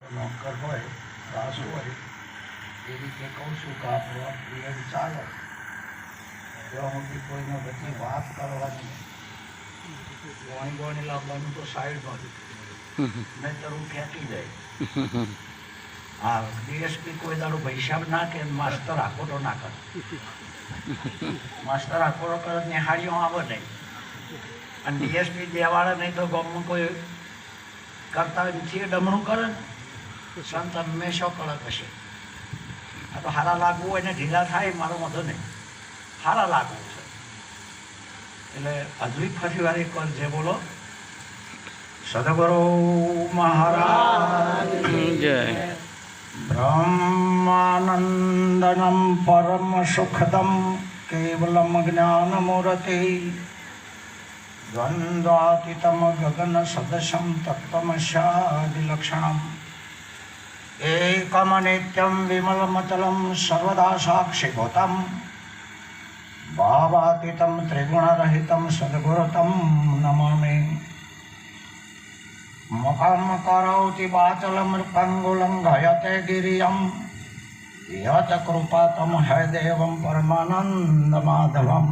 નોકર હોય દાસ હોય એ રીતે કહું છું કે આ પ્રવાસ પીરિયડ ચાલે ત્યાં સુધી કોઈને બધી વાત કરવાની ગોણી ગોણી લાવવાનું તો સાઈડમાં નહીંતર હું ફેંકી જાય. હા, ડીએસપી કોઈ દાડો પૈસા ના કે માસ્તર આખોટો ના કરે. માસ્તર આખોટો કરે નિહાળીઓ આવે નહીં અને ડીએસપી દેવાળે નહીં તો ગામમાં કોઈ કરતા નથી ડમણું કરે ને સંત હંમેશા કળક હશે. આ તો હારા લાગવું હોય ને ઢીલા થાય મારો વાંધો નહીં, હારા લાગવું છે એટલે હજુ ફરી વાર એક વાર જે બોલો સદગુરુ મહારાજ જય. બ્રહ્માનંદનમ પરમ સુખદમ કેવલમ જ્ઞાનમૂર્તિ દ્વંદ્વાતીતમ ગગન સદશમ તત્વમસ્યાદિલક્ષણમ એકમ નિત્યમ વિમલમચલમ સર્વદા સાક્ષિભૂતમ ભાવાતીતમ ત્રિગુણરહિતમ સદગુરુતમ નમામિ. મુખમ કરોતિ વાચલમ પંગુલં ગયતે ગિરિયમ યત કૃપાતમ હૈદેવમ પરમાનંદ માધવમ.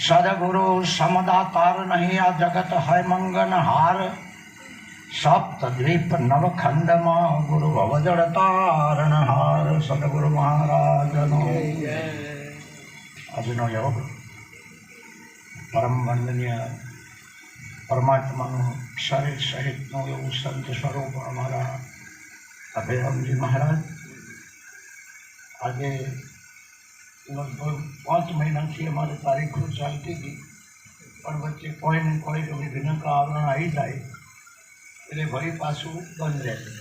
સદગુરુ સમદાતાર નહીં આ જગત હૈ મંગનહાર. સપ્તદ્વીપ નવખંડમાં ગુરુ અવજળ તારણહાર. સદગુરુ મહારાજનો આજનો યોગ પરમ વંદનીય પરમાત્માનું શરીર સહિતનું એવું સંત સ્વરૂપ અમારા અભયરામજી મહારાજ આજે લગભગ 5 મહિનાથી અમારી તારીખો ચાલતી હતી પણ વચ્ચે કોઈ ને કોઈ વિઘ્ન કારણ આવી જાય એટલે ફરી પાછું બંધ રહેતું.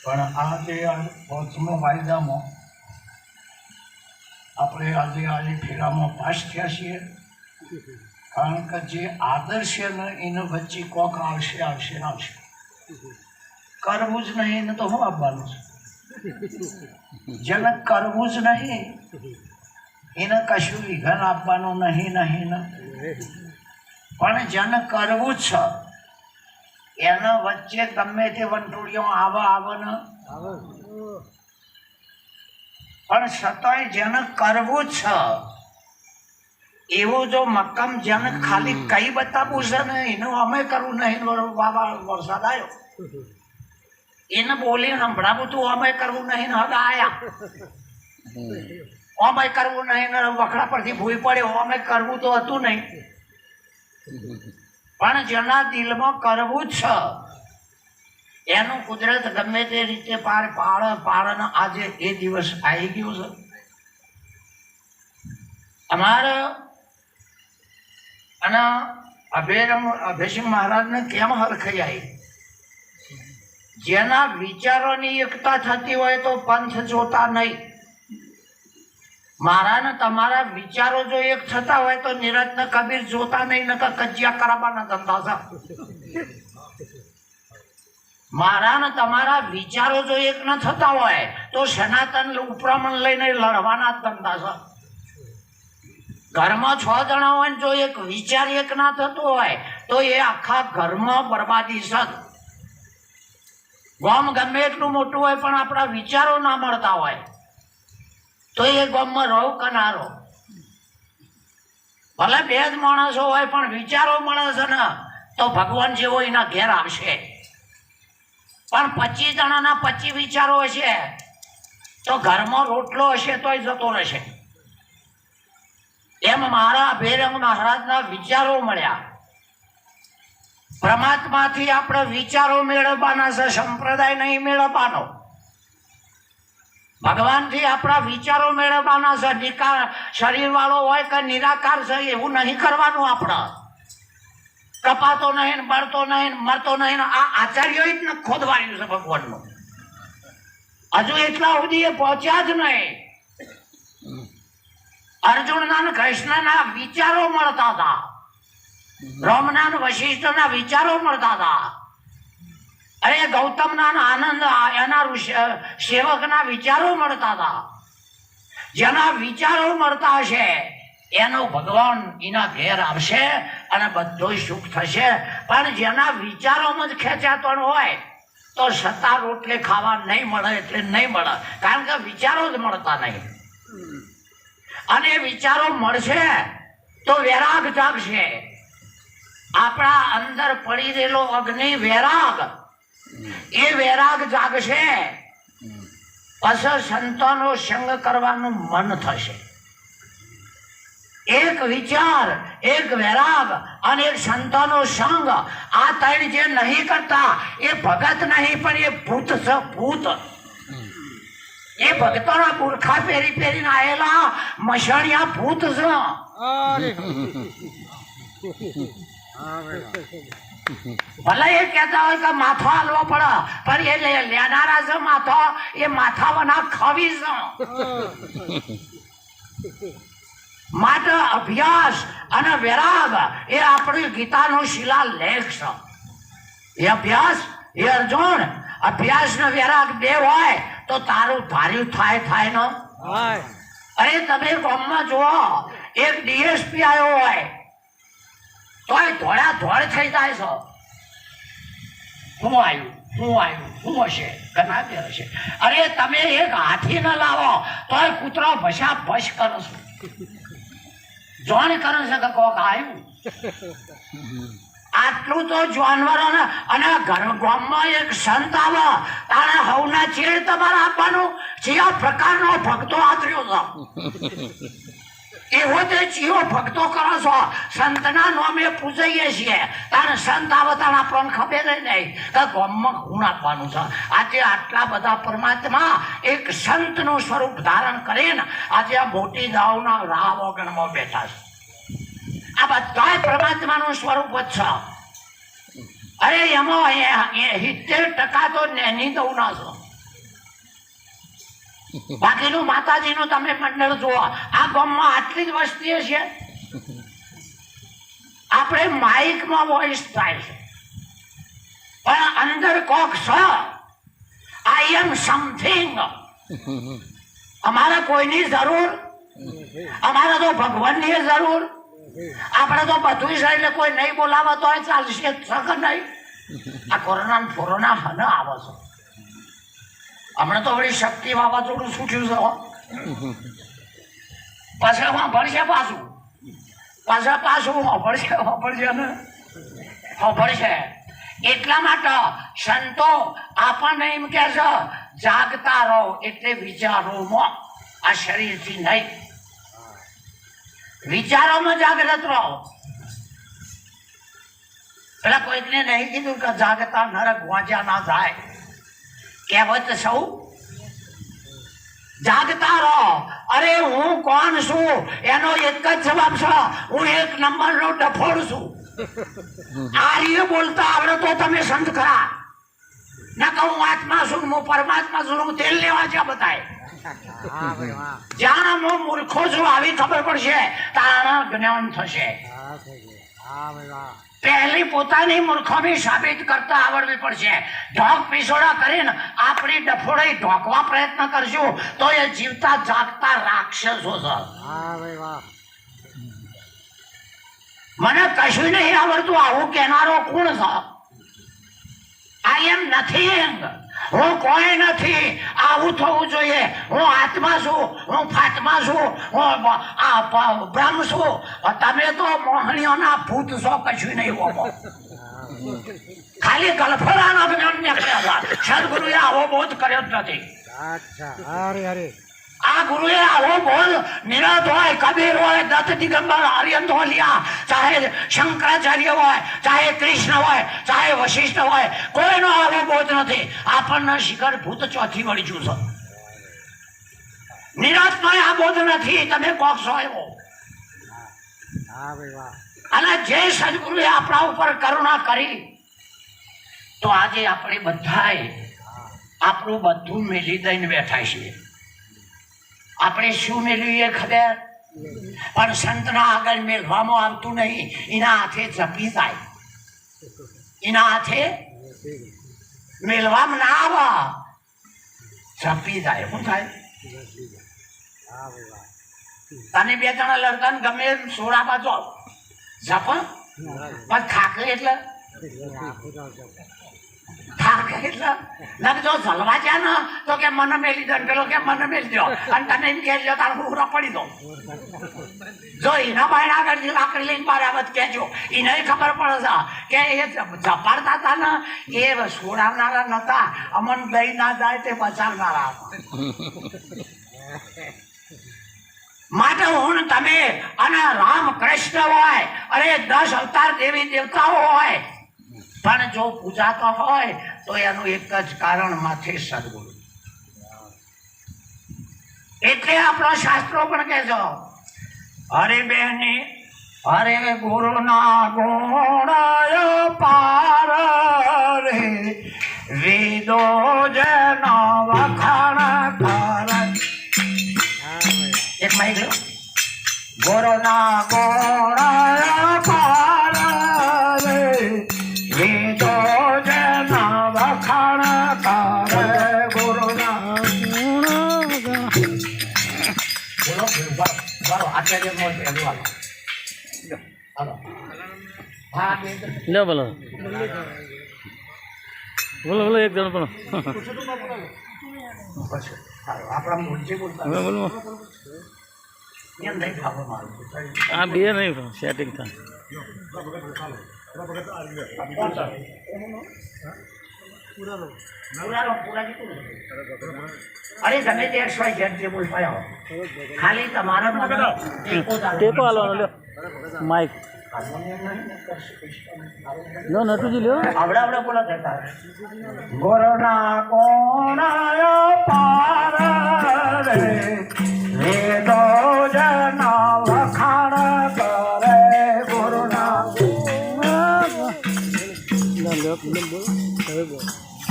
પણ આજે આ 5મો વાયદામાં આપણે આજે ફેરામાં પાસ થયા છીએ. કારણ કે જે આદર્શ છે ને એનો વચ્ચે કોક આવશે આવશે ને આવશે. કરવું જ નહીં એને તો શું આપવાનું છે? જેને કરવું જ નહીં એને કશું વિઘન આપવાનું નહીં નહીં ને. પણ જેને કરવું જ છે એના વચ્ચે ગમે તે વંટોળીઓ આવે ને પણ છતાંય જેને કરવું જ છે એવું જો મક્કમ જેને ખાલી કઈ બતાવવું છે ને એનું અમે કરવું નહીં. બાબા વરસાદ આવ્યો એને બોલી સંભળાવું તું અમે કરવું નહીં હવે આયા અમે કરવું નહીં ને વખડા પરથી ભૂઈ પડ્યો અમે કરવું તો હતું નહીં. પણ જેના દિલમાં કરવું જ છે એનું કુદરત ગમે તે રીતે પાડે આજે એ દિવસ આવી ગયો છે. અમારા અને અભયસિંહ મહારાજને કેમ હરખાઈ આવી? જેના વિચારોની એકતા થતી હોય તો પંથ જોતા નહીં. મારા ને તમારા વિચારો જો એક થતા હોય તો નિરત્ન કબીર જોતા નહીં, નકર કજિયા કરાવવાના ધંધા છે. મારા ને તમારા વિચારો જો એક ન થતા હોય તો સનાતન ઉપરામણ લઈને લડવાના જ ધંધા છે. ઘરમાં 6 જણા હોય જો એક વિચાર એક ના થતો હોય તો એ આખા ઘરમાં બરબાદી છે. ગામ ગમે એટલું મોટું હોય પણ આપણા વિચારો ના મળતા હોય તો એ ગામમાં રહો કનારો. ભલે 2 જ માણસો હોય પણ વિચારો મળે છે ને તો ભગવાન જેવો એના ઘેર આવશે. પણ 25 જણાના 25 વિચારો હશે તો ઘરમાં રોટલો હશે તોય જતો રહેશે. એમ મારા અભયરંગ મહારાજના વિચારો મળ્યા. પરમાત્માથી આપણે વિચારો મેળવવાના છે, સંપ્રદાય નહીં મેળવવાનો. ભગવાનથી આપણા વિચારો મેળવવાના છે. નિકાર શરીર વાળો હોય કે નિરાકાર છે એવું નહીં કરવાનું. આપણે કપાતો નહીં, બળતો નહીં, મરતો નહીં. આ આચાર્યોએ જ ખોદવાયું છે ભગવાનનું. હજુ એટલા સુધી એ પહોંચ્યા જ નહીં. અર્જુનના ને કૃષ્ણના વિચારો મળતા હતા, રામના ને વશિષ્ઠના વિચારો મળતા હતા. અરે ગૌતમના ને આનંદ એના સેવકના વિચારો મળતા હતા. જેના વિચારો મળતા હશે એનો ભગવાન એના ઘેર આવશે અને બધું સુખ થશે. પણ જેના વિચારોમાં જ ખેંચાતો હોય તો સત્તા રોટલી ખાવા નહીં મળે એટલે નહીં મળે, કારણ કે વિચારો જ મળતા નહીં. અને વિચારો મળશે તો વૈરાગ જાગશે. આપણા અંદર પડી રહેલો અગ્નિ વૈરાગ, એ વૈરાગ જાગશે, પછી સંતોનો સંગ કરવાનું મન થશે. એક વિચાર, એક વૈરાગ અને એક સંતોનો સંગ, આ ત્રણ જે નહીં કરતા એ ભગત નહીં, પણ એ ભૂત છે. ભૂત એ ભક્તોના બુરખા પહેરી પહેરીને આવેલા મશાણિયા ભૂત છે. ભલે એ કહેતા હોય કે માથો હાલવો પડે, પણ એ લેનારા છે માથો, એ માથાવાના ખવી છે. માટે અભ્યાસ અને વૈરાગ એ આપણી ગીતાનો શિલાલેખ છે. એ અભ્યાસ, એ અર્જુન, અભ્યાસ ને વૈરાગ બે હોય તો તારું ધાર્યું થાય ન. અરે તમે ગામમાં જુઓ, એક ડીએસપી આવ્યો હોય તોય ધોળા ધોળ થઈ જાય છે. શું આવ્યું શું હશે, ઘણા દેર હશે. અરે તમે એક હાથી ન લાવો તોય કૂતરો ભસા ભસ કરો છો. જોણ કરે છે કે કોક આવ્યું. આટલું તો જાનવરોને, અને ગામમાં એક સંત આવે તારે હવના ચેડ તમારે આપવાનું. જેવા પ્રકારનો ભક્તો આદર્યો છે એવો તે જીવો ભક્તો કરો છો. સંતના નામે પૂજાઈએ છીએ, તારે સંત આવે તારે આપણને ખબર નહીં કે ગામમાં ગુણ આપવાનું છે. આજે આટલા બધા પરમાત્મા એક સંતનું સ્વરૂપ ધારણ કરીને આજે આ મોટી દાવના રાહ વગરમાં બેઠા છે. આ બધા પરમાત્માનું સ્વરૂપ જ છે. અરે એમાં 70% તો નેની દવના છે. બાકીનું માતાજીનું તમે મંડળ જુઓ. આ ગામમાં આટલી જ વસ્તી છે. આપણે માઇકમાં વોઇસ થાય છે, પણ અંદર કોક છે. આઈ એમ સમથિંગ. અમારે કોઈની જરૂર, અમારે તો ભગવાનની જરૂર. આપણે તો બધું છે એટલે કોઈ નહીં બોલાવે તો ચાલશે નહીં. આ કોરોના હને આવે છે. હમણાં તો વળી શક્તિ વાવાઝોડું છૂટ્યું છે. પાછા ભણશે, પાછું ભણશે. એટલા માટે સંતો આપણને એમ કે છે જાગતા રહો, એટલે વિચારોમાં, આ શરીરથી નહીં, વિચારોમાં જાગૃત રહો. પેલા કોઈને નહીં કીધું કે જાગતા નરક વાંચ્યા ના જાય. કહેવત સૌ જાગતા રહો. અરે હું કોણ છું એનો એક જ જવાબ છે, હું 1 નંબરનો ડફોડ છું. આર્ય બોલતા આવડે તો તમે સંત ખરા. ના કહું હું આત્મા છું, હું પરમાત્મા છું, હું તેલ લેવા છે બતાય. જ્યાં હું મૂર્ખો છું આવી ખબર પડશે તારા જ્ઞાન થશે. પહેલી પોતાની મૂર્ખોની સાબિત કરતા આવડવી પડશે. ઢોક પીસોડા કરીને આપણી ડફોડી ઢોકવા પ્રયત્ન કરશું તો એ જીવતા જાગતા રાક્ષસો છે. મને કશું નહીં આવડતું આવું કહેનારો કોણ છે? આઈ એમ નથિંગ. હું કોઈ નથી, આવું થવું જોઈએ. હું આત્મા છું, હું ફાત્મા છું, હું બ્રહ્મ છું. તમે તો મોહણીઓના ભૂત છો, કશું નહીં હોવો. ખાલી ગલફરાના જ્ઞાન નીકળ્યા. સદગુરુએ આવો બોધ કર્યો જ નથી. આ ગુરુએ આવો બોલ નિરત હોય, કબીર હોય, દત્ત દિગંબર, આર્યન ધોલિયા, ચાહે શંકરાચાર્ય હોય, ચાહે કૃષ્ણ હોય, ચાહે વશિષ્ઠ હોય, કોઈનો આવો બોધ નથી. આપણને શિખર ભૂત ચોથી વળી છું છે. નિરત નો આ બોધ નથી. તમે કોક છો એવો. અને જે સદગુરુએ આપણા ઉપર કરુણા કરી તો આજે આપણે બધાએ આપણું બધું મેલી દઈને બેઠા છીએ. આપણે શું મેળવીએ ખબર, પણ સંતના આગળ મેળવામાં આવતું નહીં. એના હાથે જપી જાય, એના હાથે મેળવામાં ના આવે, જપી જાય. શું થાય? તને 2 જણા લડતા ગમે સોડામાં જો જપ, પણ ખાકલી એટલે થાકે એટલે જો જલવા છે ને તો કે મને મેલી દો પેલો કે મને મેલી દો અને તને એમ કહેજો તારો કુકરો પડી દો જો એના બાયણ આગળથી લાકડી લઈને બરાબર કહેજો એને ખબર પડે છે કે એ ઝપાડતા હતા ને એ છોડાવનારા નતા અમન દઈ ના જાય તે બચાવનારા માટે હું તમે અને રામ કૃષ્ણ હોય અરે 10 અવતાર દેવી દેવતાઓ હોય પણ જો પૂજાતો હોય તો એનું એક જ કારણ માથે સદગુરુ એટલે આપણો શાસ્ત્રો પણ કહેજો અરે બેની અરે ગુરુના ગુણ પાર રે વેદો જન વખાણ કરે એક માઇક લો ગુરુના ગુણ પાર રે વેદો જન વખાણ કરે ગુરુના બોલો બોલો આચાર્ય નો હાલો હા લે બોલો બોલો બોલો એક જણ બોલો આપણા મુરજી બોલતા બોલો એમ નહીં ખાવા મારું આ બે નહીં સેટિંગ થાય અરે તમે તે XYZ જે બોલતા ખાલી તમારો ટેકો હાલવાનો લ્યો માઇક લો નટુજી લ્યો આવડા આવડા બોલા દેતા ગોરના કોણાય પાર રે વેદો જન વખાણ કરે ગોરના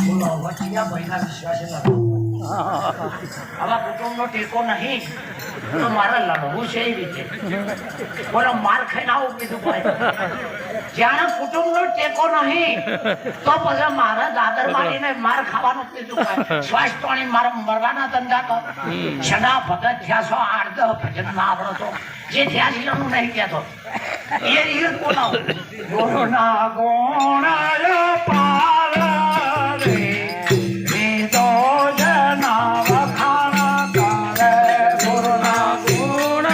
બોલો વચિયા ભાઈના વિશ્વાસ આવા કુટુંબનો ટેકો નહીં તો મારે લડવું છે એ રીતે બોલો માર ખાઈને આવું કીધું ભાઈ જાણે કુટુંબનો ટેકો નહીં તો પછી મારે દાદર મારીને માર ખાવાનું કીધું ભાઈ શ્વાસ પાણી મારે મરવાના ધંધા કર છડા ભગત થયા છો 8-10 ભજન ના આવડો તો જે થયા છે એનું નહીં કહેતો એ બોલાવો ગુરુના ગુણાય પાર રે વેદો જન વખાણ કરે ગુરુના ગુણ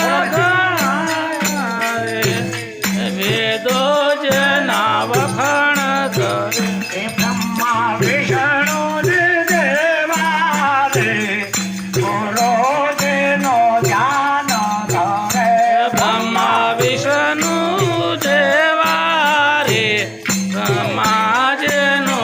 વેદો જના વખાણ કરે એ બ્રહ્મા વિષ્ણુ દેવા રે ગુરુ જેનો ધ્યાન કરે બ્રહ્મા વિષ્ણુ દેવા રે સમાજનો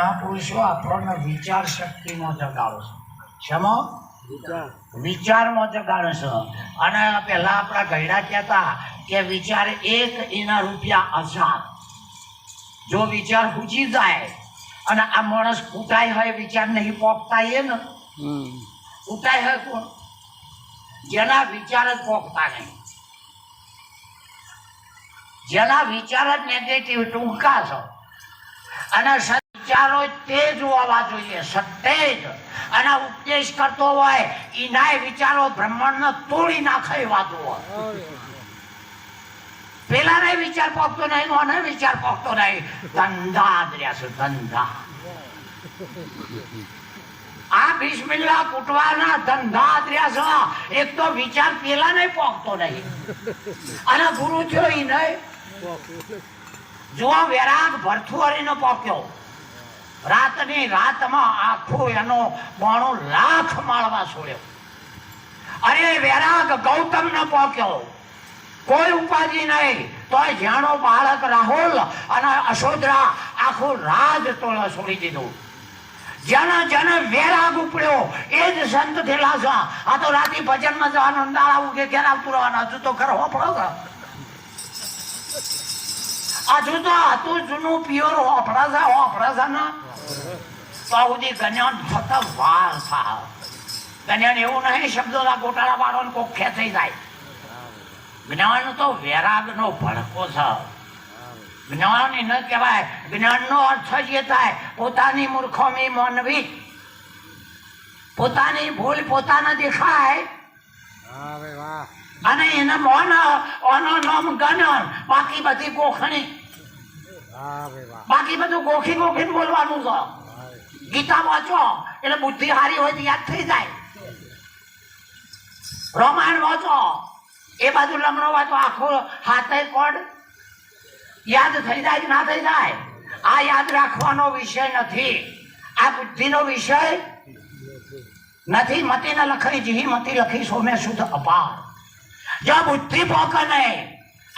મહાપુરુષો આપણને વિચાર શક્તિમાં જગાડો છે. શેમાં? વિચારમાં જગાડે છે. અને પહેલા આપણા ગયડા કહેતા કે વિચાર એક એના રૂપિયા 1000. જો વિચાર પૂછી જાય અને આ માણસ ફૂટાય હોય વિચાર નહીં પોકતા એ ને ફૂટાય હોય કોણ? જેના વિચાર જ પોકતા નહીં, જેના વિચાર જ નેગેટિવ ટૂંકા છે. અને વિચારો તેજ હોવા જોઈએ, સત્ય જ. અને ઉપદેશ કરતો હોય એના વિચારો બ્રહ્માંડને તોડી નાખે વાતો હોય. પેલાને વિચાર પોકતો નહીં, મને વિચાર પોકતો નહીં. ધંધા જ રહ્યા છે, ધંધા. આ બિસ્મિલ્લાહ કૂટવાના ધંધા જ રહ્યા છે. એક તો વિચાર પેલાને પોકતો નહીં અને ગુરુ થયો ઈ નહીં. જો વૈરાગ ભરથુરીનો પોક્યો, રાતની રાતમાં આખું એનો 92 લાખ માળવા છોડ્યો. અરે વૈરાગ ગૌતમ નો પોક્યો, કોઈ ઉપાધિ નહીં, તો જાણો બાળક રાહુલ અને અશોધરા આખું રાજ તોળા છોડી દીધું. જેના જેને વૈરાગ ઉપડ્યો એ જ સંત થયેલા છે. આ તો રાતે ભજનમાં જવાનું, દાડા ઉગે ઘેર આવતું રહેવાનું. હજુ તો ઘર હોપડો છે, હજુ તો હતું જૂનું પિયોર હોપડા છે ને. તો સુધી ગણ્યાન ફક્ત વાર થાય. ગણ્યાન એવું નહીં શબ્દોના ગોટાળા વાળો કોક ખેંચાઈ જાય. જ્ઞાન તો વૈરાગનો ભડકો છે. જ્ઞાન ન કહેવાય. જ્ઞાનનો અર્થ જ એ થાય પોતાની મૂર્ખોમી માનવી, પોતાની ભૂલ પોતાને દેખાય અને એને મોન ઓનો નામ ગણન. બાકી બધી ગોખણી, બાકી બધું ગોખી ગોખીને બોલવાનું છે. ગીતા વાંચો એટલે બુદ્ધિ હારી હોય તો યાદ થઈ જાય. રામાયણ વાંચો એ બાજુ લમણો વાંચો, આખો હાથે કોડ યાદ થઈ જાય કે ના થઈ જાય. આ યાદ રાખવાનો વિષય નથી, આ બુદ્ધિનો વિષય નથી. મતી ન લખાઈ જી મતી લખી સોમે શુદ્ધ અપાર. જો બુદ્ધિ પોકે નહીં,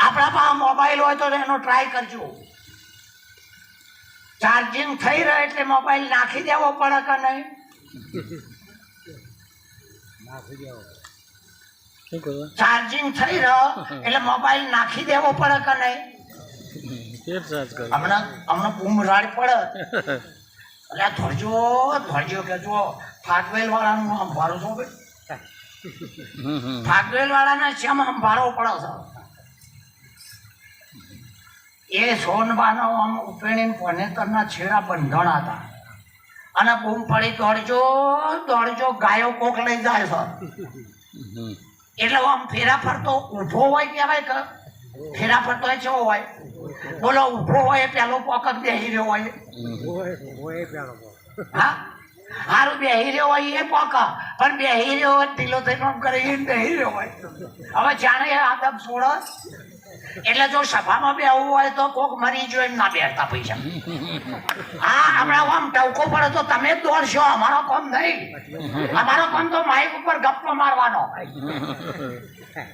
આપણા પાસે મોબાઈલ હોય તો એનો ટ્રાય કરજો. ચાર્જિંગ થઈ રહે એટલે મોબાઈલ નાખી દેવો પડે કે નહીં? ચાર્જિંગ થઈ રહ્યો એટલે મોબાઈલ નાખી દેવો પડે કે નહીં? હમણાં બૂમ રાડ પડે એટલે ધોરજો કે જો ફાટવેલ વાળાનું સંભાળો છો ભાઈ. ફાટવેલ વાળાને શેમ સંભાળવો પડે છે? એ સોનબાનો આમ ઉપેણીને પનેતરના છેડા બંધણા હતા અને બૂમ પડી દોડજો ગાયો કોક લઈ જાય છે. એટલે આમ ફેરા ફરતો ઊભો હોય કહેવાય કે ફેરા ફરતો હોય કેવો હોય? બોલો ઊભો હોય પેલો પોકત બેહી રહ્યો હોય. હા હારું બેહી રહ્યો હોય એ પોક, પણ બેહી રહ્યો હોય ઢીલો થઈને આમ કરે એ બેહી રહ્યો હોય. હવે જાણે આદમ છોડો એટલે જો સભામાં બેહવું હોય તો કોક મરી જો એમ ના બેસતા પૈસા. હા હમણાં આમ ટવકો પડે તો તમે જ દોડશો, અમારો કામ નહીં. અમારો કામ તો માઇક ઉપર ગપ્પો મારવાનો.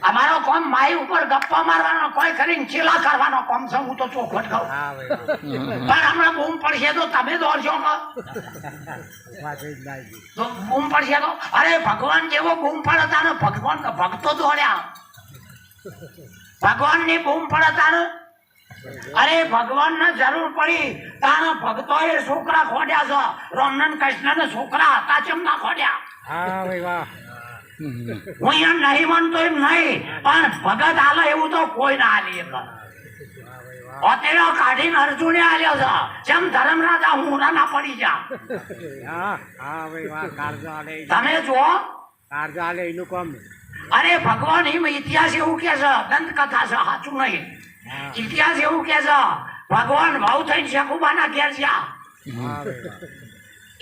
અમારો કામ માઇક ઉપર ગપ્પા મારવાનો, કોઈ કરીને ચીલા કરવાનો કામ છે. હું તો ચોખવટ કહું, પણ હમણાં બૂમ પડશે તો તમે દોડશો કે બૂમ પડશે તો? અરે ભગવાન જેવો બૂમ પડે તાને ભગવાન ભક્તો દોડ્યા. ભગવાનની બૂમ પડે તાને, અરે ભગવાનને જરૂર પડી તાને ભક્તોએ છોકરા ખોડ્યા છે. રામનંદ કૃષ્ણને છોકરા હતા ચેમ ના ખોડ્યા? હું અહીંયા નહીં માનતો એમ નહીં, પણ ભગત હાલે એવું તો કોઈ ના હાલી. અત્યારે કાઢીને અર્જુને હાલ્યો છે. જેમ ધર્મરાજા હું ના પડી જા. તમે જુઓ અરે ભગવાન એમ ઇતિહાસ એવું કે છે, દંતકથા છે, સાચું નહીં. ઇતિહાસ એવું કે છે ભગવાન ભાવ થઈને શકુબાના ઘેર ગયા.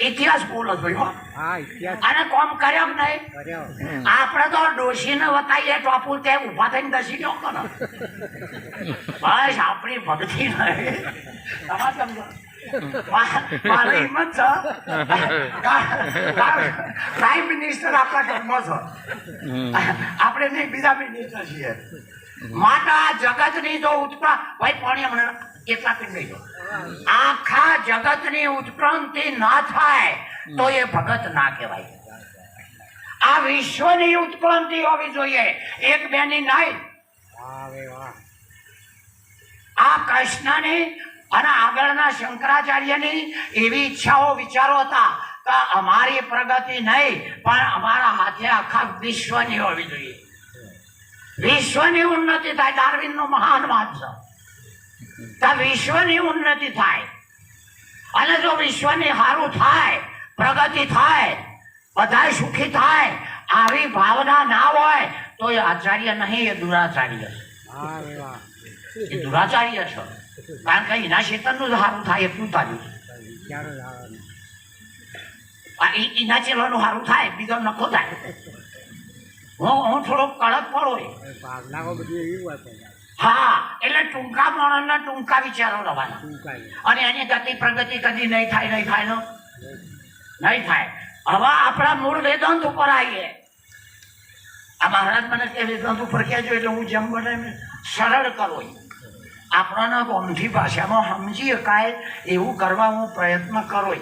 ઇતિહાસ બોલો ભાઈ. અને કોમ કર્યો કે નહીં? આપણે તો ડોશીને વતાઈએ ટોપુલ તે ઉભા થઈને દસી ગયો કરો. બસ આપણી ભક્તિ નહીં. તમારે સમજો મારી હિંમત છે. પ્રાઇમ મિનિસ્ટર આપણા ઘરમાં છે, આપણે નહીં બીજા મિનિસ્ટર છીએ. માટે આ જગતની જો ઉત્પા ભાઈ પાણી હમણાં એટલા પીંડી દો. આખા જગતની ઉત્ક્રાંતિ ના થાય તો એ ભગત ના કહેવાય. આ વિશ્વની ઉત્ક્રાંતિ હોવી જોઈએ, એક બેની નહીં. આ કૃષ્ણની અને આગળના શંકરાચાર્યની એવી ઈચ્છાઓ વિચારો હતા કે અમારી પ્રગતિ નહીં પણ અમારા હાથે આખા વિશ્વની હોવી જોઈએ. વિશ્વની ઉન્નતિ થાય. ડાર્વિનનો મહાન વાત છે. તો વિશ્વની ઉન્નતિ થાય અને જો વિશ્વની સારું થાય, પ્રગતિ થાય, બધા સુખી થાય, આવી ભાવના ના હોય તો એ આચાર્ય નહીં, એ દુરાચાર્ય છે. એ દુરાચાર્ય છે. કારણ કે એના ચેતનનું સારું થાય એટલું તાર્યું છે. એના ચેલાનું સારું થાય, બીજો નખો થાય. હું થોડો કડક પડો. હા, એટલે ટૂંકા માણસના ટૂંકા વિચારો રહેવાના અને એની ગતિ પ્રગતિ કદી નહીં થાય. નહીં થાય. હવે આપણા મૂળ વેદાંત ઉપર આવીએ. આ મહારાજ મને કે વેદાંત ઉપર કહેજો એટલે હું જેમ બને સરળ કરો. આપણાના ગોમથી ભાષામાં સમજી શકાય એવું કરવા હું પ્રયત્ન કરો.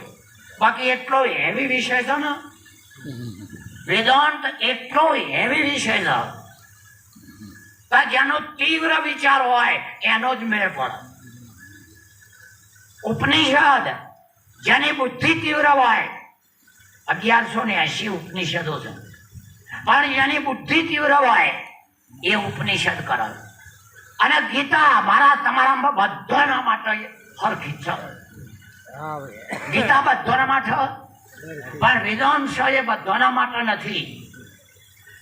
બાકી એટલો હેવી વિષય છે ને વેદાંત, એટલો હેવી વિષય છે જેનો તીવ્ર વિચાર હોય એનો જ મેળ પડે. ઉપનિષદ જેની બુદ્ધિ તીવ્ર હોય, 1180 ઉપનિષદો છે, પણ જેની બુદ્ધિ તીવ્ર હોય એ ઉપનિષદ કરે. અને ગીતા મારા તમારા બધાના માટે હરખી છે. ગીતા બધાના માટે, પણ વેદાંત છે એ બધાના માટે નથી.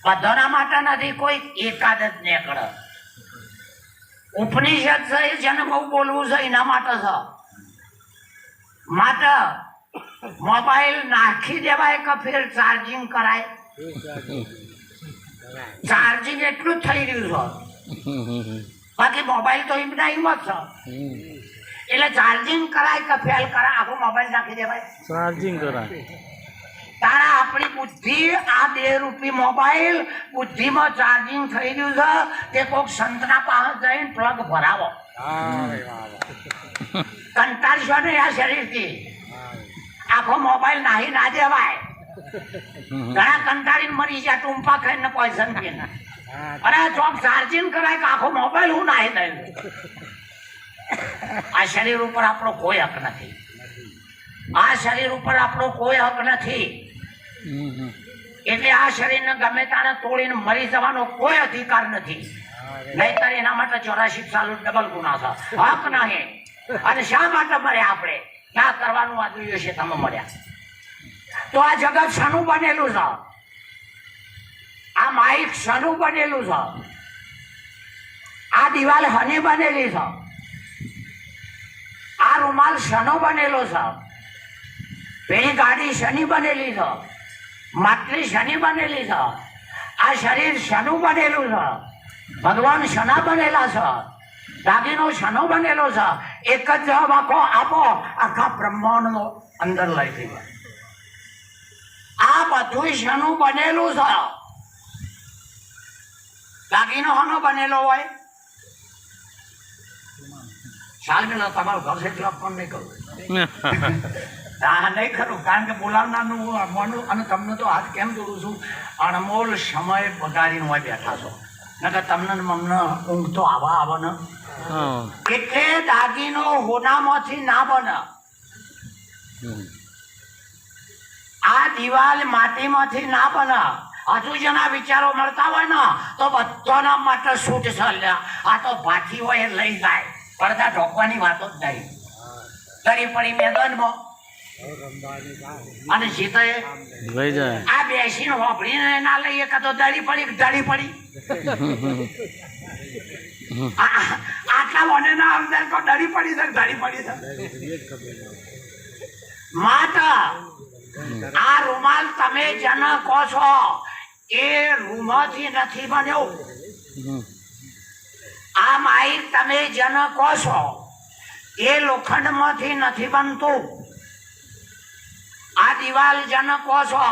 બધાના માટે નથી, કોઈ એકાદ જ નીકળે. ઉપનિષદ છે એ જેને બહુ બોલવું છે એના માટે છે. માટે મોબાઈલ નાખી દેવાય કે ફેર ચાર્જિંગ કરાય? ચાર્જિંગ એટલું જ થઈ રહ્યું છે. બાકી મોબાઈલ તો એમના એમ જ છે. એટલે ચાર્જિંગ કરાય કે ફેલ કરાય, આખો મોબાઈલ નાખી દેવાય? ચાર્જિંગ કરાય. તારા આપણી બુદ્ધિ, આ 2 રૂપી મોબાઈલ બુદ્ધિમાં ચાર્જિંગ થઈ ગયું છે તે કોઈક સંતના પાસે જઈને પ્લગ ભરાવો. કંટાળશો નહીં આ શરીરથી. આખો મોબાઈલ નાહી ના દેવાય. ઘણા કંટાળીને મરી જાય, ટૂંપા ખાઈને પોઈઝન પીને. અરે ચોક ચાર્જિંગ કરાય કે આખો મોબાઈલ હું નાહી દઉં. આ શરીર ઉપર આપણો કોઈ હક નથી. આ શરીર ઉપર આપણો કોઈ હક નથી. એટલે આ શરીરને ગમે તાણે તોડીને મરી જવાનો કોઈ અધિકાર નથી. નહીતર એના માટે 84 સાલ ડબલ ગુના છે. હક નહીં. અને શા માટે મળ્યા આપણે? ક્યાં કરવાનું આ જોઈએ છે તમે મળ્યા. તો આ જગત શાનું બનેલું છે? આ માઇક શાનું બનેલું છે? આ દિવાલ હની બનેલી છે? આ રૂમાલ શાનો બનેલો છે? પેલી ગાડી શની બનેલી છે? માટલી શની બનેલી છે? આ શરીર શાનું બનેલું છે? ભગવાન શના બનેલા છે? દાગીનો શાનો બનેલો છે? એક જ જવાબ આપો, આખા બ્રહ્માંડનો અંદર લઈ જઈએ. આ બધું શાનું બનેલું છે? દાગીનો શાનો બનેલો હોય? ચાલ મેલા તમારું ઘર છે એટલે પણ નહીં કરું. હા, નહીં ખરું. કારણ કે બોલાવનારનું મનું અને તમને તો હાથ કેમ જોડું છું, અણમોલ સમય બગાડીને હોય બેઠા છો. નકર તમને મમને ઊંઘ તો આવે ને. એટલે દાગીનો હોનામાંથી ના બને. આ દિવાલ માટીમાંથી ના બને. હજુ જેના વિચારો મળતા હોય ને તો બધાના માટે છૂટ છે. આ તો ભાથી હોય એ લઈ જાય. પડદા ઢોકવાની વાતો જ નહીં. દરી પડી મેદાનમાં અને સીતાએ લઈ જાય. આ બેસીને વાપરીને ના લઈએ કે તો દડી પડી. આટલા મને ના અંદર તો દડી પડી છે. માતા આ રૂમાલ તમે જેને કહો છો એ રૂમાથી નથી બન્યો. આ માઇક તમે જેને કહો છો એ લોખંડમાંથી નથી બનતું. આ દિવાલ જેને કહો છો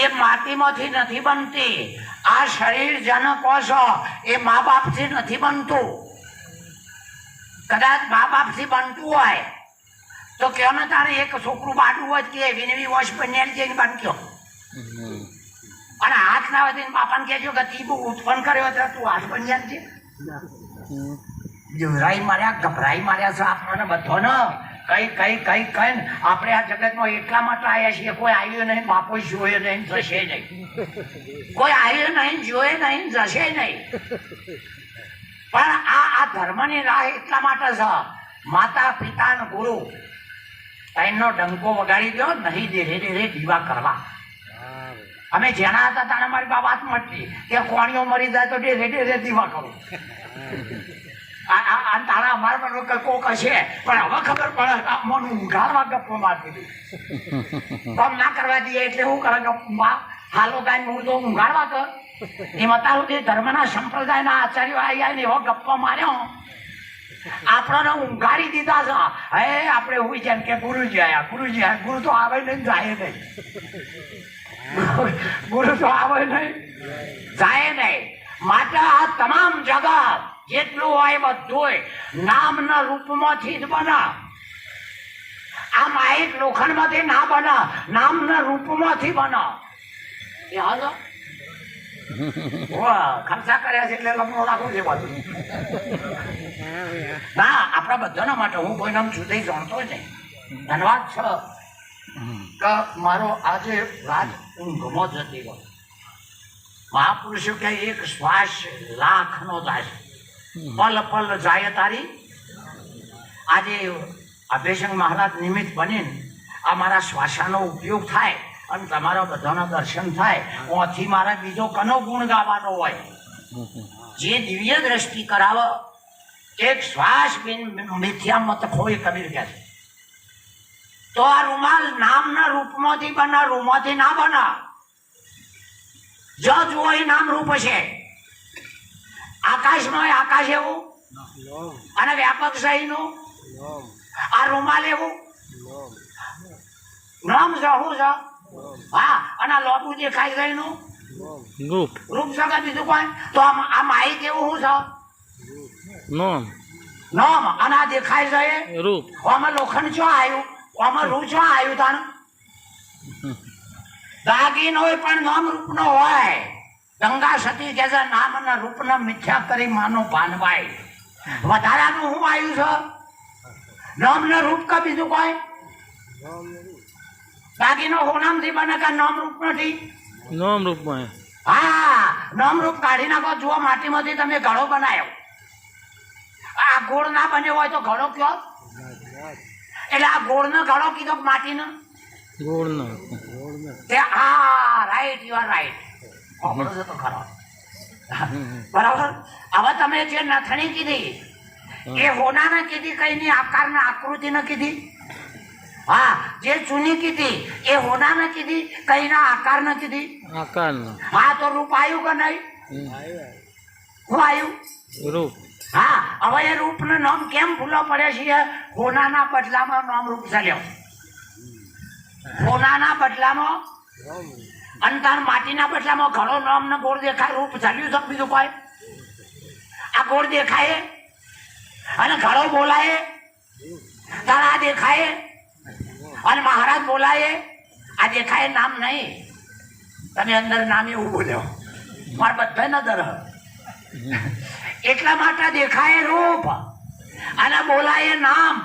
એ માટીમાંથી નથી બનતી. આ શરીર જેને કહો છો એ મા બાપથી નથી બનતું. કદાચ મા બાપથી બનતું હોય તો કયો ને તારે એક છોકરું બાટું હોય કે વિનવી વોશ બન્યા જઈને બનક્યો અને હાથ ના હોય બાપાને કહેજો કે તી બહુ ઉત્પન્ન કર્યો તો તું હાથ બન્યા છે ગભરાઈ માર્યા છે આપણને બધોને કઈ કઈ કઈ કઈ આપણે આ જગતમાં એટલા માટે આવ્યા છીએ કોઈ આવ્યું નહીં બાપો જોયે નહીં જશે નહીં કોઈ આવ્યું નહીં જોયે નહીં જશે નહીં પણ આ ધર્મની રાહ એટલા માટે છે માતા પિતા ને ગુરુ એનો ડંકો વગાડી દો નહીં ધીરે ધીરે દીવા કરવા અમે જેના હતા તારે મારી બા વાત મળતી કે કોણીઓ મરી જાય તો ધીરે ધીરે દીવા કરું તારા અમારા પર કોક હશે પણ હવે ખબર પડે મોનું ઊંઘાડવા ગપ્પો મારતી હતી કામ ના કરવા દઈએ એટલે હું કરે ગપ્પા હાલો ગાય હું તો ઊંઘાડવા કર એમાં તારું જે ધર્મના સંપ્રદાયના આચાર્યો આવ્યા ને એવો ગપ્પો માર્યો આપણને ઊંઘાડી દીધા છે હે આપણે હું જેમ કે ગુરુજી આવ્યા ગુરુ તો આવે નહીં જાય નહીં ગુરુ તો આવે નહીં જાય નહીં માટે આ તમામ જગત જેટલું હોય બધું નામના રૂપમાંથી જ બના આ માહિક લોખંડમાંથી ના બના નામના રૂપમાંથી બના એ હાલો ખર્ચા કર્યા છે એટલે લગ્નો રાખવું છે બધું ના આપણા બધાના માટે હું કોઈ નામ જુદા જાણતો જ નહીં ધન્યવાદ છે કે મારો આજે રાત ઊંઘમાં જતી હોય મહાપુરુષો કે એક શ્વાસ લાખનો જાય પલ પલ જાય તારી આજે અભયશંકર મહારાજ નિમિત્ત બનીને આ મારા શ્વાસાનો ઉપયોગ થાય અને તમારા બધાના દર્શન થાય ઓથી મારે બીજો કનો ગુણ ગાવાનો હોય જે દિવ્ય દ્રષ્ટિ કરાવે એક શ્વાસ બિન મિથ્યા મત ખોય કબીર કહે છે તો આ રૂમાલ નામના રૂપમાંથી બના રૂમાંથી ના બના જો જુઓ એ નામ રૂપ છે આકાશમાં આકાશ એવું અને વ્યાપક સહીનું આ રૂમાલ એવું નામ જવું છે હા અને લોબુ દેખાય ગયેલું રૂપ છે કે બીજું કોઈ તો આ માહિત એવું શું છે નામ અને આ દેખાય છે રૂપ આમાં લોખંડ શું આવ્યું આમાં રૂપ શું આવ્યું તાનું દાગીનો હોય પણ નામ રૂપ નો હોય ગંગા સતી કે છે નામ અને રૂપના મિથ્યા કરી માનો ભાનવાય વધારાનું શું આવ્યું છે નામ ને રૂપ કે બીજું કોઈ દાગીનો હોનામથી બને કે નામ રૂપ નથી નામ રૂપમાં હા નામ રૂપ કાઢી નાખો જુઓ માટીમાંથી તમે ઘડો બનાવ્યો આ ગોળ ના બન્યો હોય તો ઘડો કયો એટલે આ ગોળ નો ઘડો કીધો માટીનો ગોળ નો હા રાઈટ યુ આર રાઈટ તો ખરો બરાબર હવે તમે જે નથણી કીધી એ હોનાને કીધી કઈ ની આકારના આકૃતિ ને કીધી હા જે ચૂની કીધી એ હોનાને કીધી કઈ ના આકાર ને કીધી આકાર હા તો રૂપ આવ્યું કે નહીં શું આવ્યું રૂપ હા હવે એ રૂપ નું નામ કેમ ભૂલો પડે છે હોનાના બદલામાં નામ રૂપ ચાલ્યો હોનાના બદલામાં અંતર માટીના બદલામાં ઘણો નામ ને ગોળ દેખાય રૂપ ચાલ્યું છે બીજું કોઈ આ ગોળ દેખાય અને ઘણો બોલાય તારા દેખાય અને મહારાજ બોલાય આ દેખાય નામ નહીં તમે અંદર નામ એવું બોલ્યો મારા બધા નજર એટલા માટે દેખાય રૂપ અને બોલાય નામ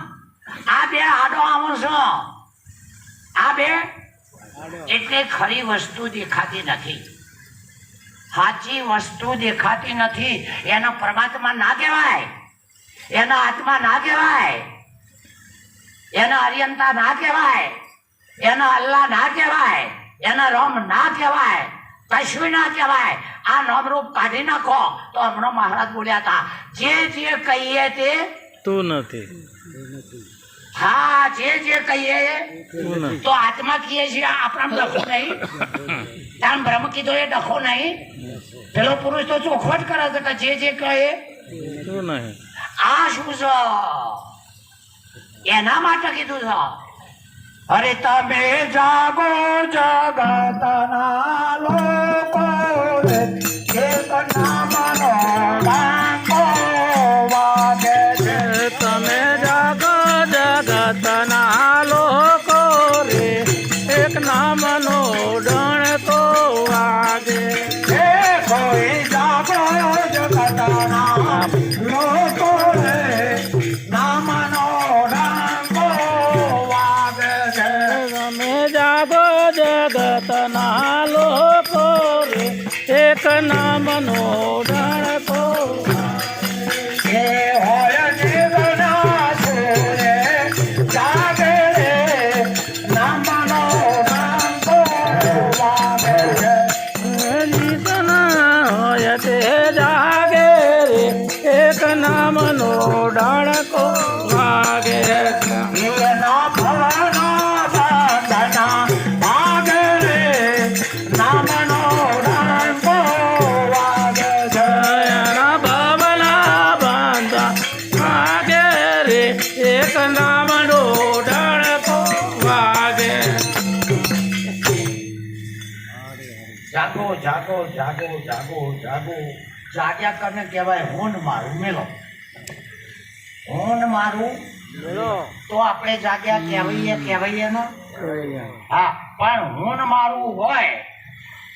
આ બે આડો આવો છો આ બે એટલે ખરી વસ્તુ દેખાતી નથી સાચી વસ્તુ દેખાતી નથી એનો પરમાત્મા ના કહેવાય એના આત્મા ના કહેવાય એના અરિયંતા ના કહેવાય એના અલ્લાહ ના કહેવાય એના રામ ના કહેવાય કશું ના કહેવાય આ નામરૂપ કાઢી નાખો તો હમણાં મહારાજ બોલ્યા હતા જે કહીએ તે તું નથી હા જે કહીએ તો આત્મા કહીએ છીએ આપણા ડખો નહીં તાર બ્રહ્મ કીધો એ ડખો નહીં પેલો પુરુષ તો ચોખવટ કરે છે કે જે કહે આ શું છે એના માટે કીધું છે અરે તમે જાગો જગતના લોકો એક નામનો ડાંકો વાગે છે ભવના લોકો રે એક નામનો ડાળકો એ હોય જીવના સુરે જાગે રે નામનો ડાળકો વાગે છે. નિતના હોય તે જાગે રે એક નામનો ડાળકો વાગે છે. એના ભવના બંધના ભાગે રે નામનો ડાળકો વાગે છે. એના ભવના બાંધા વાગે રે એક નામનો ડાળકો વાગે. જાગો જાગો જાગો જાગો જાગો જાગ્યા કરને કહેવાય હોન મારું મેલો. હોન મારું તો આપણે જાગ્યા કહેવાઈએ ને. હા, પણ હોન મારું હોય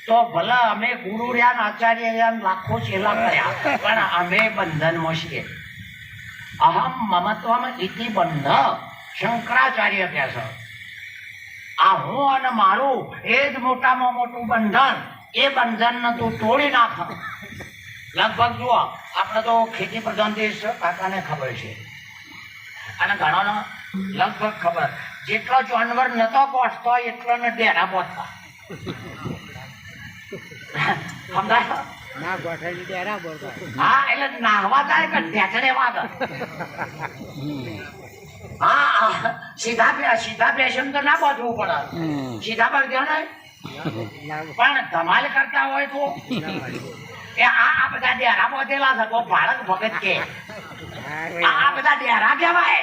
તો ભલે અમે ગુરુ રહ્યા ને આચાર્ય રહ્યા ને લાખો ચેલા કર્યા, પણ અમે બંધનમાં છીએ. અહમ મમત્વમ ઇતિ બંધ શંકરાચાર્ય કહે છે. આ હું અને મારું એ જ મોટામાં મોટું બંધન. એ બંધનને તું તોડી નાખ. લગભગ જુઓ, આપણે તો ખેતી પ્રધાન દેશ છે, કાકાને ખબર છે, અને ઘણોને લગભગ ખબર. જેટલો જાનવર નતો પહોંચતો એટલો ને ડેરા પહોંચતા. સમજાય? હા, એટલે નાહવા જાય કે ઢેચડે વાગે. હા, સીધા પેશન તો ના પહોંચવું પડે, સીધા પર ગયો ને. પણ ધમાલ કરતા હોય તો એ આ બધા ડેરા પહોંચેલા છે તો ભારત ભગત કે આ બધા ડેરા કહેવાય.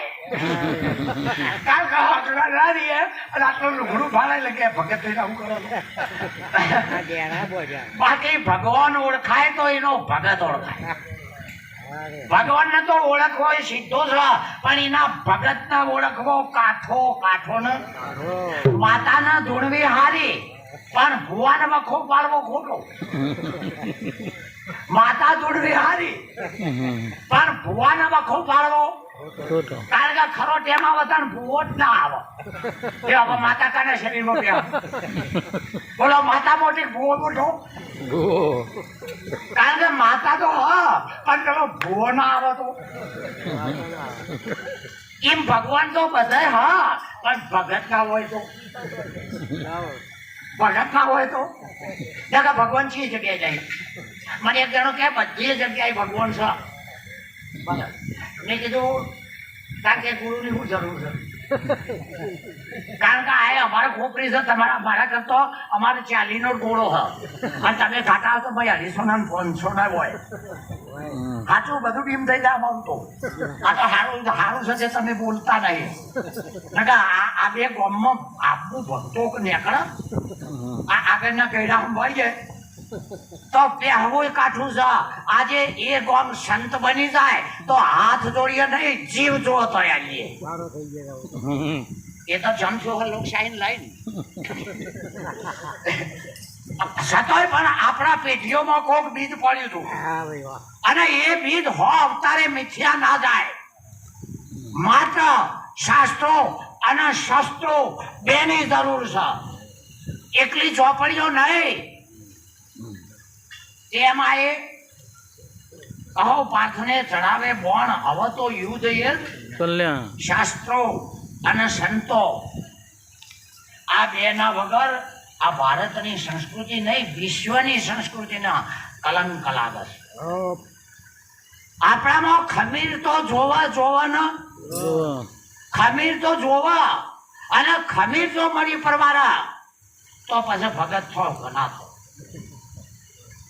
કારણ કે હજરા ના રહીએ અને આટલું લુગડું ફાળે એટલે કે ભગત થઈને આવું કરો છો. બાકી ભગવાન ઓળખાય તો એનો ભગત ઓળખાય. ભગવાન ને તો ઓળખવો એ સીધો છે, પણ એના ભગત ને ઓળખવો કાઠો ને. માતા ને ધૂણવી હારી, પણ ભુવાને વખો પાડવો ખોટો. માતા ધૂણવી હારી, પણ ભુવાને વખો પાડવો. કારણ કે ખરો ટેમાં વતન ભૂવો જ ના આવે. એ હવે માતા કાના શરીરમાં પ્યાર. બોલો, માતા મોટી ભૂવો મોટો. કારણ કે માતા તો પણ પેલો ભૂવો ના આવે તો. એમ ભગવાન તો બધા પણ ભગત ના હોય તો. ભગત ના હોય તો ભગવાન કઈ જગ્યાએ જાય? મને એક જણો કે બધી જગ્યાએ ભગવાન છે. મેં કીધું કારણ કે ગુરુની શું જરૂર છે? કારણ કે આ અમારે ખોપરી છે, તમારા મારા કરતો અમારે 40 નો ટોળો છે, અને તમે ઘાટા તો ભાઈ 250 500 ના હોય. સાચું બધું ટીમ થઈ જાય અમારું તો. આ તો સારું છે તમે બોલતા નહીં. આ બે ગામમાં આપવું ભક્તો નીકળે આગળના કૈડા મળી જાય તો પહેવું કાઠું છે. આજે એ ગામ સંત બની જાય તો હાથ જોડીએ નહીં, જીવ જોવો તો આવીએ. એ તો જમશો લોકશાહી લાઈન. છતાંય પણ આપણા પેઢીઓમાં કોક બીજ પડ્યું હતું, અને એ બીજ અવતારે મિથ્યા ના જાય. માત્ર શાસ્ત્રો અને શસ્ત્રો બેની જરૂર છે, એકલી ચોપડીઓ નહીં. તેમાં એ કહો પાથને ચડાવે બોણ. હવે તો યુદ્ધ એ શાસ્ત્રો અને સંતો આ બેના વગર આ ભારતની સંસ્કૃતિ નહીં, વિશ્વની સંસ્કૃતિના કલંક લાગે છે. આપણામાં ખમીર તો જોવા ને, ખમીર તો જોવા, અને ખમીર જો મળી પરવારા તો પછી ભગત થો ઘણા થો.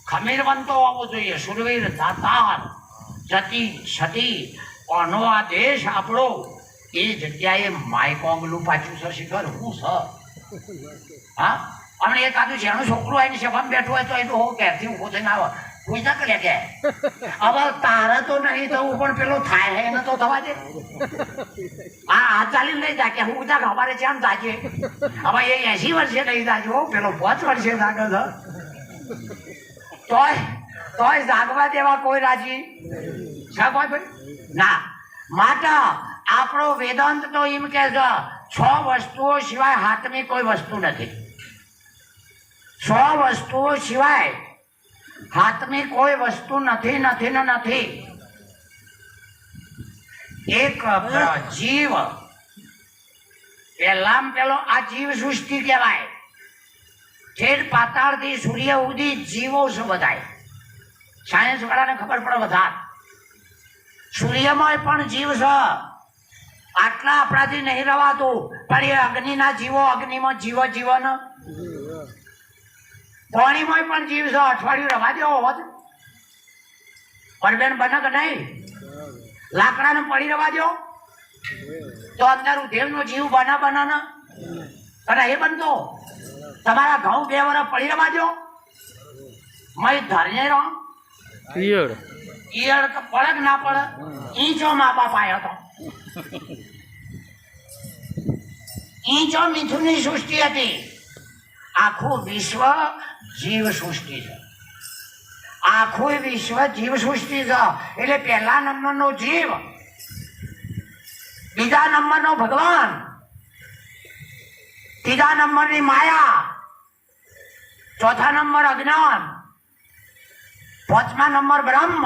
ખમીરવંતો આવવો જોઈએ, સુરવીર, દાતાર, જતી સતી. કોનો આ દેશ આપણો એ જગ્યાએ માયકોંગલું પાછું છે. શિખર હું છે. હા, હમણાં એકાદું જેનું છોકરું આવીને સભામાં બેઠું હોય તો એ તો હું ક્યારથી ઉભો થઈને આવે કોઈ ના કરે કે હવે તારે તો નહીં થવું, પણ પેલો થાય એને તો થવા દે. હા, ચાલી નહીં જાય કે હું બધા અમારે છે આમ જાગે. હવે એ 80 વર્ષે નહીં જાગ્યો, પેલો 5 વર્ષે જાગે છે. તોય જાગવા દેવા કોઈ રાજી ના. માટે આપણો વેદાંત તો એમ કે છે 6 વસ્તુઓ સિવાય હાથની કોઈ વસ્તુ નથી. 100 વસ્તુઓ સિવાય હાથની કોઈ વસ્તુ નથી નથી ને નથી. એક જીવ, પહેલામાં પેલો આ જીવ સૃષ્ટિ કહેવાય. ઠેઠ પાતાળથી સૂર્ય સુધી જીવો છે બધાય. સાયન્સ વાળાને ખબર પડે વધારે. સૂર્યમાં પણ જીવ છે. આટલા આપણાથી નહીં રવાતું, પણ એ અગ્નિના જીવો, અગ્નિમાં જીવો જીવન. પાણીમાં પણ જીવ છે. અઠવાડિયું રવા દેવો હોત પરબેન બને કે નહીં? લાકડાને પડી રવા દો તો અંદર ઉધેવનો જીવ બના બનાના અને એ બનતો. તમારા ઘઉં 2 વર્ષ પડી રવા દો મય ધરને રહો. ઈયળ તો પડે કે ના પડે? ઈંચો મા બાપ આવ્યો હતો. ઈંચો મિથુનની સૃષ્ટિ હતી. આખું વિશ્વ જીવ સૃષ્ટિ છે. આખું વિશ્વ જીવ સૃષ્ટિ છે. એટલે પહેલા નંબરનો જીવ, બીજા નંબરનો ભગવાન, ત્રીજા નંબરની માયા, ચોથા નંબર અજ્ઞાન, 5મા નંબર બ્રહ્મ,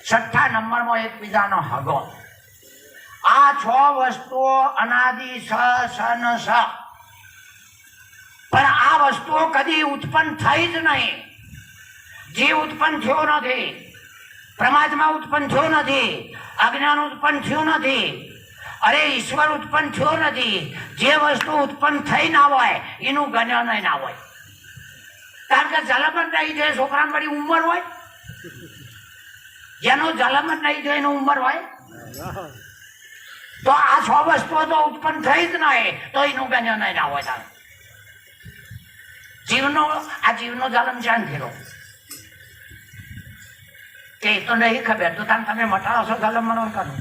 6ઠ્ઠા નંબરમાં એકબીજાનો હગો. આ 6 વસ્તુઓ અનાદિ સ ન સ. પણ આ વસ્તુઓ કદી ઉત્પન્ન થઈ જ નહીં. જીવ ઉત્પન્ન થયો નથી, પરમાત્મા ઉત્પન્ન થયો નથી, અજ્ઞાન ઉત્પન્ન થયું નથી, અરે ઈશ્વર ઉત્પન્ન થયો નથી. જે વસ્તુ ઉત્પન્ન થઈ ના હોય એનું જ્ઞાન ના હોય. કારણ કે જલમ જ નહીં થાય છોકરાને બધી ઉંમર હોય. જેનો જલમ જ નહીં થાય એનું ઉંમર હોય. તો આ 6 વસ્તુઓ તો ઉત્પન્ન થઈ જ નહીં તો એનું જ્ઞાન ના હોય. જીવનો જલમ જાણ થયેલો કે તો નહીં ખબર તો તમે મટાડો છો જલમ મનોર કરો.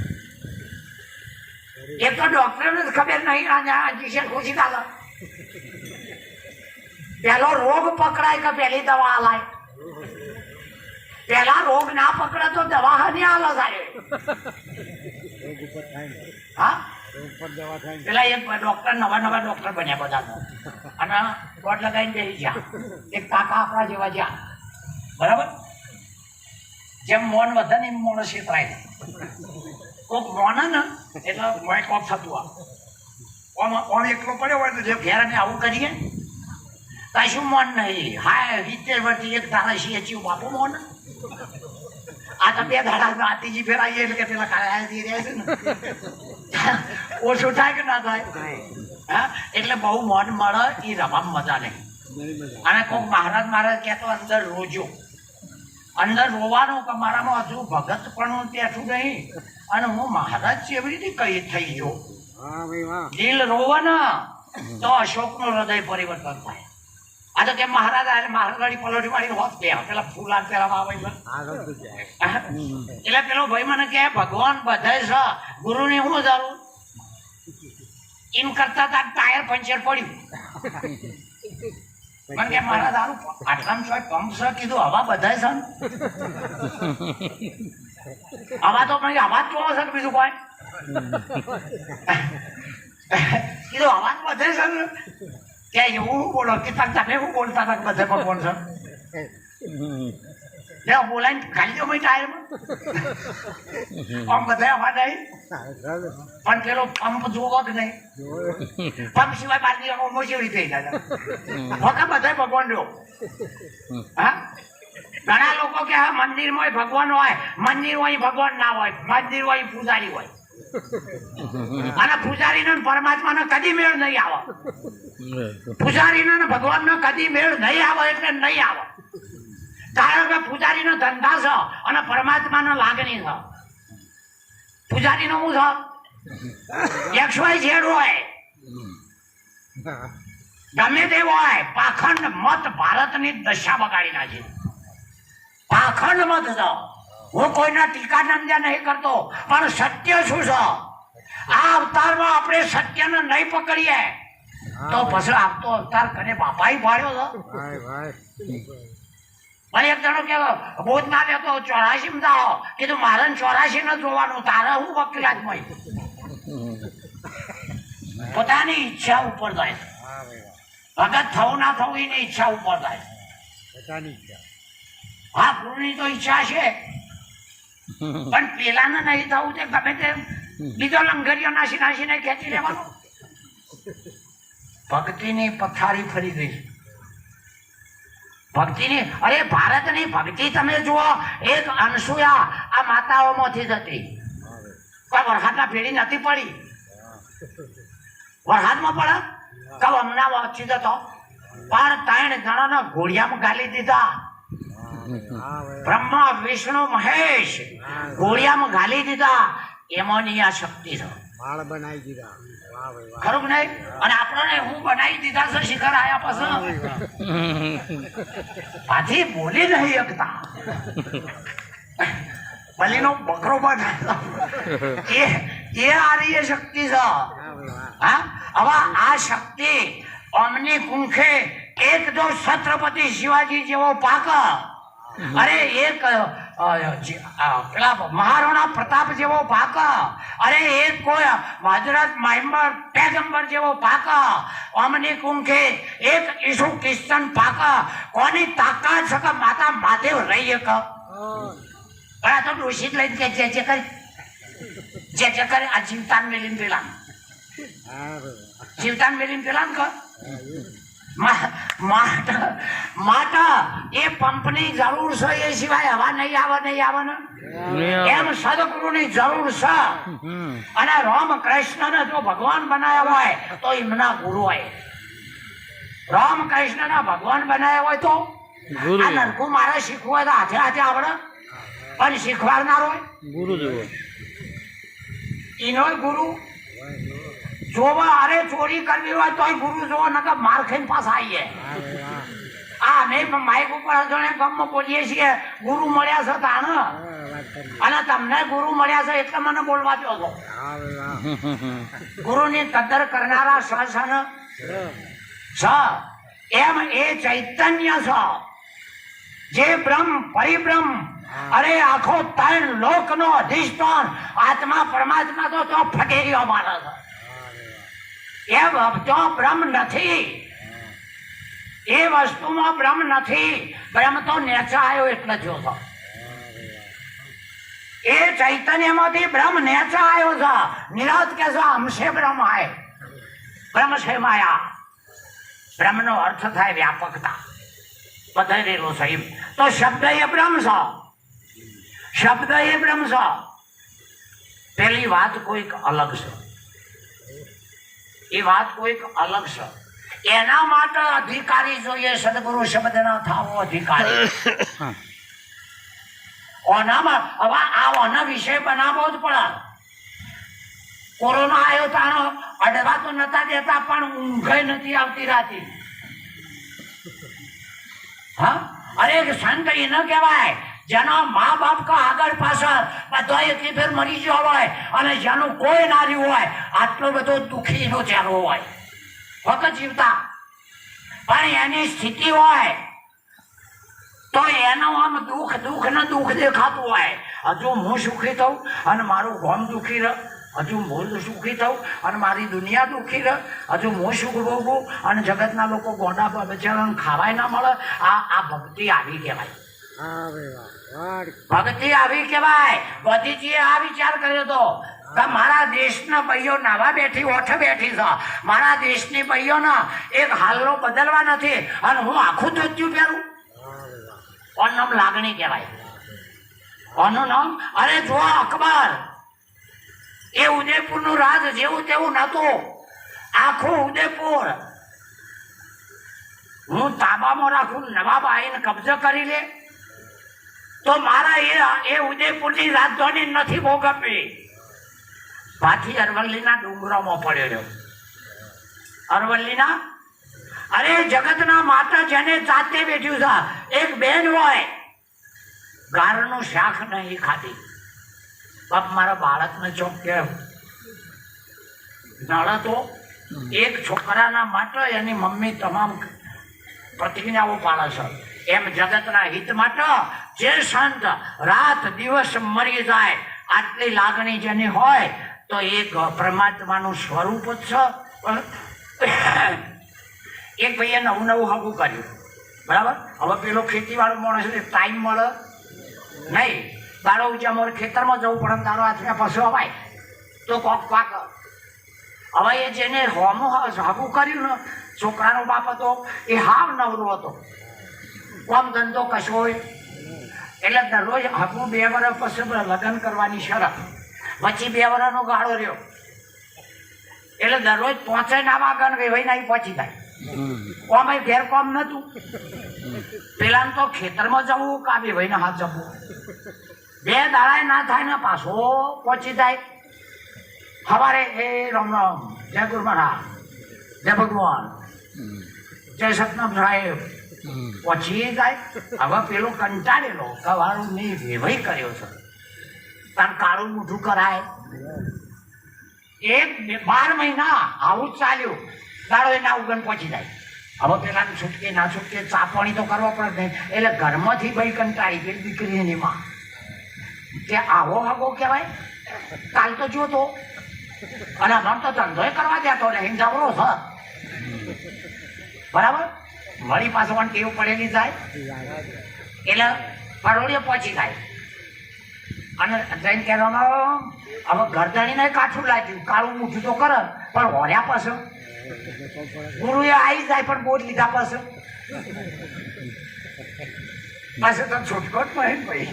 એક તો ડોક્ટરને જ ખબર નહીં. ઇન્જેક્શન ખુશી કાલે પેલો રોગ પકડાય કે પેલી દવા આલાય. પેલા રોગ ના પકડે તો દવા નહીં આલો સાહેબ. હા, પેલા એક ડોક્ટર નવા ડોક્ટર બન્યા બધા અને કોટ લગાવીને બેસી ગયા. એક કાકા આપણા જેવા જ્યાં બરાબર. જેમ મોન વધે ને એમ મોણ છેતરાય. કોક મોને ને એટલે કોક થતું આમ એકલો પડ્યો હોય તો જે ઘેર આવું કરીએ કશું મોન નહીં. હા 70 વર્ષથી એક ધારા છીએ ચીવ બાપુ મોન. આ તો 2 ધારા ત્રીજી ફેરાઈએ એટલે કે પેલા કાળાથી રહે છે ને ઓછું થાય કે ના થાય. હા, એટલે બહુ મોન મળે એ રવામાં મજા નહીં. અને કોક મહારાજ કહેતો અંદર રોજો, અંદર રોવાનું કે મારામાં હજુ ભગત પણ બેઠું નહીં અને હું મહારાજ એવી રીતે કઈ થઈ ગયો. દિલ રોવે ને તો અશોકનું હૃદય પરિવર્તન થાય. આ તો કેમ મહારાજ આવે મહારાજ પલોટી વાળી હોત બે પેલા ફૂલા પેલા આવે એટલે પેલો ભાઈ મને કે ભગવાન બધાય છે, ગુરુની હું જરૂર એમ કરતા તા ટાયર પંચર પડ્યું. મને કે મારા દારૂ આટલામાં પંપ છે. કીધું હવા બધાય છે હવા તો હવા જ જોવો છે બીજું કોઈ. કીધું હવા જ બધે છે ને કે એવું બોલો કે તમે શું બોલતા હતા બધે ભગવાન છે બોલાય ખાલી દો ટાયરમાં આમ બધા હવા નહીં. પણ પેલો પંપ જોવો જ નહીં. પંપ સિવાય બારની મોસેવી થઈ જાય વખત બધા ભગવાન જો. હા, ઘણા લોકો કે હા મંદિરમાં ભગવાન હોય, મંદિર હોય ભગવાન ના હોય, મંદિર હોય પૂજારી હોય. અને પૂજારીને પરમાત્માનો કદી મેળ નહીં આવે. પૂજારીને ભગવાનનો કદી મેળ નહીં આવે એટલે નહીં આવે. કારણ કે પૂજારીનો ધંધા છે અને પરમાત્માનો લાગણી છે. પૂજારીનો શું છે? XY હોય ગમે તે હોય, પાખંડ મત ભારતની દશા બગાડી નાખી. પાખંડ મત છે. હું કોઈના ટીકા નિંદા નહીં કરતો, પણ સત્ય શું છે? આ અવતારમાં આપણે સત્યને નહીં પકડીએ તો પછી આવતો અવતાર કરે બાપાઈ ભાડ્યો છે. ભાઈ એક જણો કેવો બોધ ના લેતો 84 જાઓ. કીધું મારે 84 ન જોવાનું, તારે હું વકીલાતમાં પોતાની ઈચ્છા ઉપર જાય. ભગત થવું ના થવું એની ઈચ્છા ઉપર થાય. હા, ગુરુની તો ઈચ્છા છે, પણ પેલાને નહીં થવું તે ગમે તે બીજો લંગરીઓ નાસીને ખેંચી લેવાનો. ભક્તિની પથારી ફરી ગઈ. ભક્તિની, અરે ભારતની ભક્તિ તમે જુઓ, એક અનસુયા આ માતાઓમાંથી જ હતી. કોઈ વરસાદના ભેડી નથી પડી. વરસાદમાં પડે કે હમણાં વચ્ચે જતો, પણ 3 જણાના ઘોડિયામાં ગાલી દીધા. બ્રહ્મા વિષ્ણુ મહેશ ઘોડિયામાં ગાલી દીધા. એમાંની આ શક્તિ છે. ખરું કે નહીં? અને આપણને હું બનાવી દીધા છે શિખર આયા પછી. પાછી બોલી નહીં શકતા. બલીનો બકરો પણ એ આર્ય શક્તિ છે. હા, હવે આ શક્તિ અમની કુંખે એક જો છત્રપતિ શિવાજી જેવો પાક, અરે એક પેલા મહારાણા પ્રતાપ જેવો પાક, અરે એક કોઈ હજરત મહેમદ પેગમ્બર જેવો પાક, અમની કુંખે એક ઈસુ ક્રિશ્ચન પાક. કોની તાકાત છે કે માતા મહાદેવ રહી એક? આ તો દોષિત લઈને કે જે કરે આ જીવતાન મેલીને પેલા માતા એ પંપની જરૂર છે, એ સિવાય હવા નહીં આવે ને એમ સદગુરુની જરૂર છે. અને રામકૃષ્ણને જો ભગવાન બનાવ્યા હોય તો એમના ગુરુ હોય. રામકૃષ્ણના ભગવાન બનાવ્યા હોય તો આ નરકું મારે શીખવું હોય તો હાથે હાથે આવડે, પણ શીખવાડનાર હોય ગુરુ જેવો એનો ગુરુ. જોવા, અરે ચોરી કરવી હોય તોય ગુરુ જોવો, નકર માર ખાઈને પાછા આવીએ. આ નહીં માઇક ઉપર જણે ગામમાં બોલીએ છીએ ગુરુ મળ્યા છે તાણ, અને તમને ગુરુ મળ્યા છે એટલે મને બોલવા દો છો. ગુરુની કદર કરનારા સહસન છ. એમ એ ચૈતન્ય છે જે બ્રહ્મ પરિબ્રહ્મ, અરે આખો 3 લોકનો અધિષ્ઠાન આત્મા પરમાત્મા તો ફટેરીઓ મારે છે. એ તો બ્રહ્મ નથી, એ વસ્તુમાં બ્રહ્મ નથી. બ્રહ્મ તો નેચા આવ્યો એટલે થયો છે. એ ચૈતન્યમાંથી બ્રહ્મ નેચા આવ્યો છે. નિરાત કે છે હમશે બ્રહ્મ આય, બ્રહ્મ છે માયા. બ્રહ્મનો અર્થ થાય વ્યાપકતા, પધરેલો છે. તો શબ્દ એ બ્રહ્મ છે, શબ્દ એ બ્રહ્મ છે. પેલી વાત કોઈક અલગ છે, એ વાત કોઈક અલગ છે. એના માટે અધિકારી જોઈએ. સદગુરુ શબ્દના થાવો અધિકારી. ઓનામાં હવે આના વિષય બનાવવો જ પડે. કોરોના આવ્યો તાણો અડવા તો નતા દેતા, પણ ઊંઘ નથી આવતી રાતે. હા, અરે સંત એ ન કહેવાય જેના મા બાપ કા આગળ પાછળ બધા એકી ફેર મરી ગયો હોય, અને જેનું કોઈ ના રહ્યું હોય, આટલો બધો દુઃખી નો ચહેરો હોય વખત જીવતા, પણ એની સ્થિતિ હોય તો એનો આમ દુઃખ ને દુઃખ દેખાતું હોય. હજુ હું સુખી થઉં અને મારું ગામ દુઃખી રહે, હજુ હું સુખી થઉં અને મારી દુનિયા દુઃખી રહે, હજુ હું સુખ ભોગવું અને જગતના લોકો ગોંડા બચારાને ખાવાય ના મળે. આ ભક્તિ આવી કહેવાય. ભક્તિ આવી કહેવાય. ગાંધીજીએ આ વિચાર કર્યો હતો કે મારા દેશના ભાઈઓ નાવા બેઠી ઓઠે બેઠી છે, મારા દેશની ભાઈઓના એક હાલનો બદલવા નથી, અને હું આખું ધોતિયું પહેરું. ઓનું નામ લાગણી કહેવાય. ઓનું નામ, અરે જો અકબર એ ઉદયપુરનું રાજ જેવું તેવું નતું. આખું ઉદયપુર હું તાબામાં રાખું, નવાબ આવીને કબજો કરી લે તો મારા એ ઉદયપુરની રાજધાની નથી ભોગવવી. પાછી અરવલ્લીના ડુંગરોમાં પડ્યો. અરવલ્લીના, અરે જગતના માતા જેને જાતે બેઠ્યું છે. એક બેન હોય ગારનું શાક નહીં ખાતી, બાપ મારા બાળકને ચોક કે નળ તો એક છોકરાના માટે એની મમ્મી તમામ પ્રતિજ્ઞાઓ પાળે છે. એમ જગતના હિત માટે જે સંત રાત દિવસ મરી જાય, આટલી લાગણી જેની હોય તો એ પરમાત્માનું સ્વરૂપ જ છે. એક ભાઈએ નવું હગું કર્યું, બરાબર. હવે પેલો ખેતીવાળો માણસ એટલે ટાઈમ મળે નહીં. દાડો ઊંચા મોર ખેતરમાં જવું પડે, દાડો હાથમાં પશુ અવાય તો કોક પાક. હવે એ જેને હોમું હગું કર્યું ને, છોકરાનો બાપ હતો, એ હાવ નવરો હતો, કોમ ધંધો કશો હોય. એટલે દરરોજ હગું 2 વર્ષ પછી લગ્ન કરવાની શરત, પછી 2 વર્ષનો ગાળો રહ્યો. એટલે દરરોજ 5 ના વાગન વેવાઈ ના પહોંચી જાય. કોમ ઘેર કોમ નતું, પેલા તો ખેતરમાં જવું કા વેવાઈ ના હાથ જવું, 2 દાડા ના થાય ને પાછો પહોંચી જાય. સવારે એ રામ રામ, જય ગુરુ મહારાજ, જય ભગવાન, જય સતનામ સાહેબ, પહોંચી જાય. હવે પેલો કંટાળેલો કવાળું મેં વેવાઈ કર્યો છે, તાર કાળું મોઢું કરાય. 12 મહિના આવું જ ચાલ્યું, દાડો એના ઉગન પહોંચી જાય. હવે પેલા છૂટકે ના છૂટકે ચા પાણી તો કરવા પડે નહીં. એટલે ઘરમાંથી ભાઈ કંટાળી પેલી દીકરીની માં કે આવો હગો કહેવાય, કાલ તો જોતો અને અમારે તો ધંધોય કરવા દેતો ને જબરો છે, બરાબર. વળી પાછો પણ ટેવ પડેલી જાય એટલે પરોળીએ પહોંચી જાય. અને જઈને કહેવામાં હવે ગરદણીને કાઠું લાગ્યું, કાળું મૂઠું તો કરે પણ હોર્યા પાછો ગુરુએ આવી જાય પણ બોધ લીધા પાછો તો છૂટકોટ નહીં ભાઈ.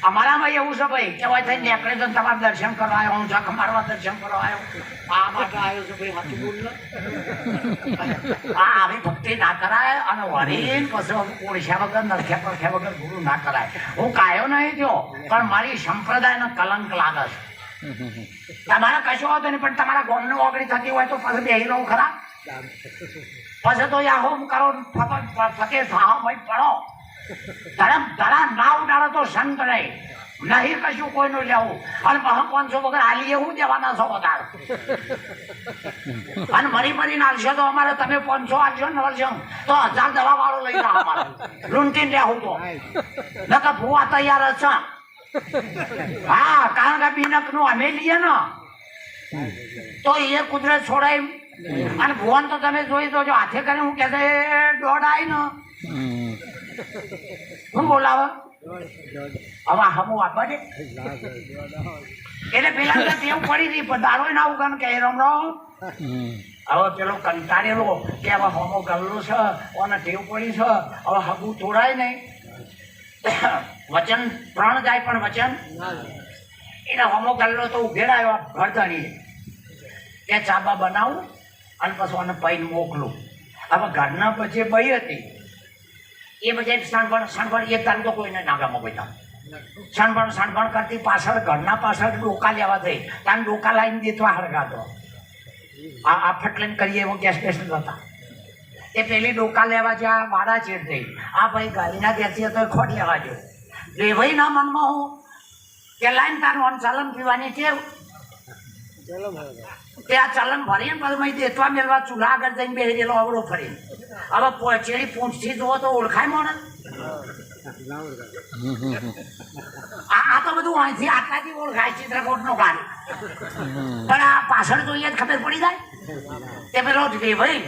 અમારામાં એવું છે ભાઈ, કહેવાય થઈને નીકળે તો તમારે દર્શન કરવા આવ્યો, હું જખ મારવા દર્શન કરવા આવ્યો, આ માટે આવ્યો છું ભાઈ, હાથું બોલ. આ આવી ભક્તિ ના કરાય અને વળી પછી ઓળખ્યા વગર નરખ્યા પરખ્યા વગર ગુરુ ના કરાય. હું કાયો નહીં થયો પણ મારી સંપ્રદાયનો કલંક લાગે છે. તમારે કશું હોતો નહીં પણ તમારા ગોમનો ઓગળી થતી હોય તો પછી બેહી રહું ખરા, પછી તો યા હોમ કરો ફતે થાવ ભાઈ પડો. ધરમ ધરા ના ઉડાડો તો સંત નહીં કશું કોઈનું લેવું. અને 500 વગર હાલી એવું દેવાના છો વધારે, અને મરી નાખશો તો અમારે તમે 500 આપશો ને વર્ષો તો 1000 દવા વાળો લઈ જાઓ અમારે લૂંટીને રહેવું તો નકર ભૂવા તૈયાર જ છે. હા, કારણ કે બિનક નું અમે લઈએ ને તો એ કુદરત છોડાય. અને ભુવન તો તમે જોઈ દો, હાથે કરીને હું કે દોડાય ને હું બોલાવે હવે હમું આપવા દે. એટલે પેલા ટેવ પડી હતી પણ દાડો ના ઉગન કે રમ હવે પેલો કંટાળેલો કે હવે હમો ગલ્લો છે અને ટેવ પડી છે, હવે હગું તોડાય નહીં. વચન પ્રણ જાય પણ વચન એને હમો ગલ્લો તો ઉઘેડાયો ઘરધણી કે ચાબા બનાવું અને પછી એને પૈન મોકલું. હવે ઘરના પછી બઈ હતી એ બધા સાંભળ એક તારું તો કોઈને નાગામાં બેઠા સાંભળ કરતી પાછળ ઘરના પાછળ ડોકા લેવા જઈ તાન ડોકા લાવીને દેતવા હળગાતો. આ ફટલેન કરીએ એવો ગેસ હતા એ પેલી ડોકા લેવા જ્યાં વાડા ચેડ થઈ. આ ભાઈ ગાડીના ગેસી હતો ખોટ લેવા જો લેવાઈના મનમાં હું કે લાઈન તારું ચલન પીવાની ટેવ તે આ ચલન ભરીને પછી દેતવા મેળવા ચૂલા આગળ જઈને બેસી ગયેલો અવડો ફરી. હવે ચેડી પૂંછથી જુઓ તો ઓળખાય મોને. આ તો બધું અહીંથી આટલાથી ઓળખાય ચિત્રકોટ નો ગાડી, પણ આ પાછળ જોઈએ ખબર પડી જાય તે પેલો ભાઈ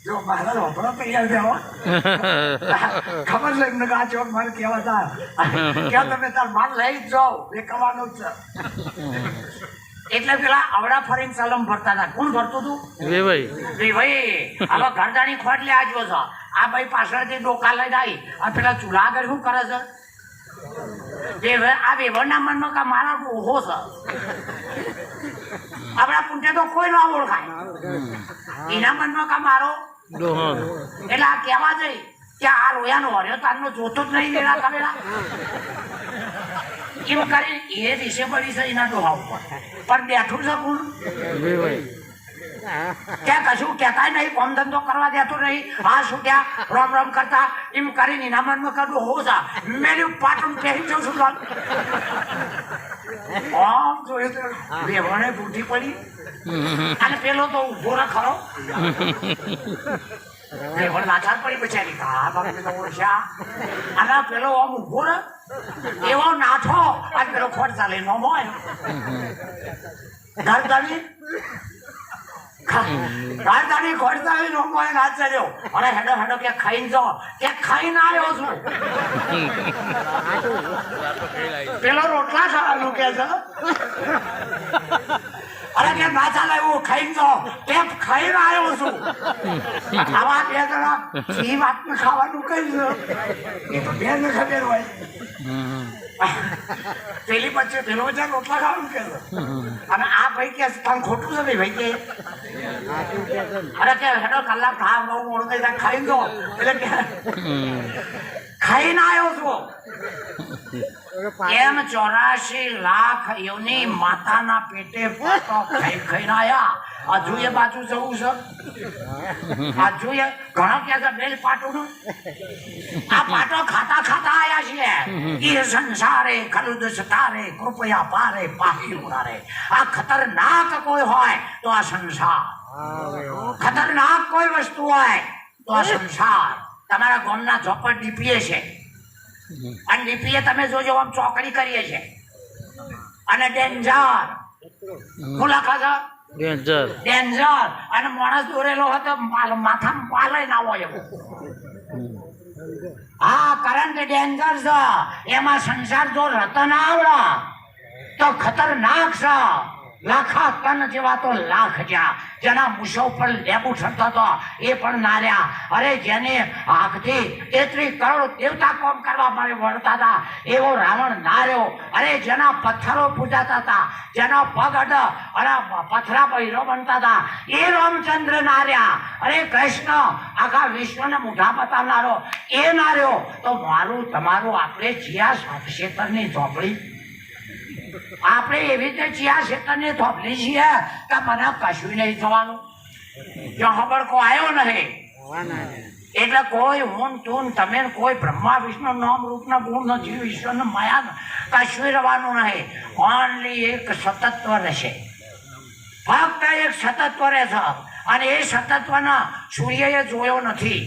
જો મારા રોપડો તૈયાર થયો ખબર છે એમને આ ચોક મારે કેવા હતા ક્યાં તમે તાર માલ લઈ જ જાઓ એ કવાનું જ છે. એટલે પેલા આવડા ફરીને સલમ ભરતા હતા. કોણ ભરતું હતું? વેવાઈ. હવે ઘરદાની ખોટ લે આજો છો. આ ભાઈ પાછળથી ડોકા લઈને આવી અને પેલા ચૂલા આગળ શું કરે છે? આ વેવરના મનમાં કા મારા ઓહો છે, આપણા પૂંઠે તો કોઈ ના ઓળખાય, એના મનમાં કા મારો. એટલે આ કહેવા જઈ કે આ રોયાનો હર્યો તારનો જોતો જ નહીં લેલા કરેલા એમ કરી એ વિશે પડી છે એના ડોહા ઉપર. પણ બેઠું છે કોણ? ત્યાં કશું કહેતા નહીં, કોમ ધંધો કરવા દેતો નહીં. હા શું ત્યાં રોમ કરતા એમ કરીને એના મનમાં કાઢું હો જા મેં પાટણ પહેરી જાઉં છું. આમ જોયું તો બેવણે બુઢી પડી અને પેલો તો ઉભો ને ખરો બેવણ લાચાર પડી બચારી હા પેલો ઓળખ્યા અને પેલો આમ ઉભો ને એવો નાઠો અને પેલો ખોટ ચાલે નો મોય ઘર ગણી રાજધાની ખોરતા હોય લોકો રાત ચડ્યો અને હેડો હેડો કે ખાઈને જાઓ કે ખાઈને આવ્યો છું પેલો રોટલા ખાવાનું કે છે અરે કે ના ચાલે એવું ખાઈને જાઓ તે ખાઈને આવ્યો છું આવા બે જણા એ વાતને ખાવાનું કઈ છે એ તો બે ને ખબર હોય પેલી પછી પેલો બધા રોટલા ખાવાનું કે છે અને આ ભાઈ કે પણ ખોટું છે ને ભાઈ કે અરે કે હેડો કલાક ખા બહુ મોડું થઈ જાય ખાઈ દો એટલે કે ખાઈને આવ્યો છું એમ 84 લાખ યોની માતાના પેટે પાટો ખાઈ ખાઈને આયા હજુ એ બાજુ જવું છે હજુ એ ઘણા કે છે બેલ પાટું આ પાટો ખાતા ખાતા આયા છીએ એ સંસારે ખલુદ સતારે કૃપયા પારે પાહી ઉડારે આ ખતરનાક કોઈ હોય તો આ સંસાર ખતરનાક કોઈ વસ્તુ હોય તો આ સંસાર તમારા ગામના ઝોપડ ડીપીએ છે અને ડીપીએ તમે જોજો આમ ચોકડી કરીએ છે અને ડેન્જર મુલાકાત ડેન્જર અને માણસ દોરેલો હતો માથામાં પાલે ના હોય હા કરંટ ડેન્જર છે એમાં સંસાર જો રતન આવડે તો ખતરનાક છે લાખા તન જેવા તો લાખ જ્યાં જેના મૂછો પર લેબુ ઠરતો હતો એ પણ ના રહ્યા અરે જેને આંખથી 33 કરોડ દેવતા કોમ કરવા માટે વળતા હતા એવો રાવણ ના રહ્યો અરે જેના પથ્થરો પૂજાતા હતા જેના પગ અડ અને પથરા પર હીરો બનતા હતા એ રામચંદ્ર ના રહ્યા અરે કૃષ્ણ આખા વિશ્વને મોઢા બતાવનારો એ ના રહ્યો તો મારું તમારું આપણે જ્યાં ક્ષેત્રની ઝોપડી આપણે એવી રીતે જ્યાં ક્ષેત્રની થોપલી છીએ કે મને કશું નહીં થવાનું જો ખબર કો આવ્યો નહીં એટલે કોઈ હું તું તમે કોઈ બ્રહ્મા વિષ્ણુ નામ રૂપના ગુણ જીવ ઈશ્વર માયા કશું રહેવાનું નહીં ઓનલી એક સતત્વ રહેશે ફક્ત એક સતત્વ રહેશે અને એ સતત્વના સૂર્યએ જોયો નથી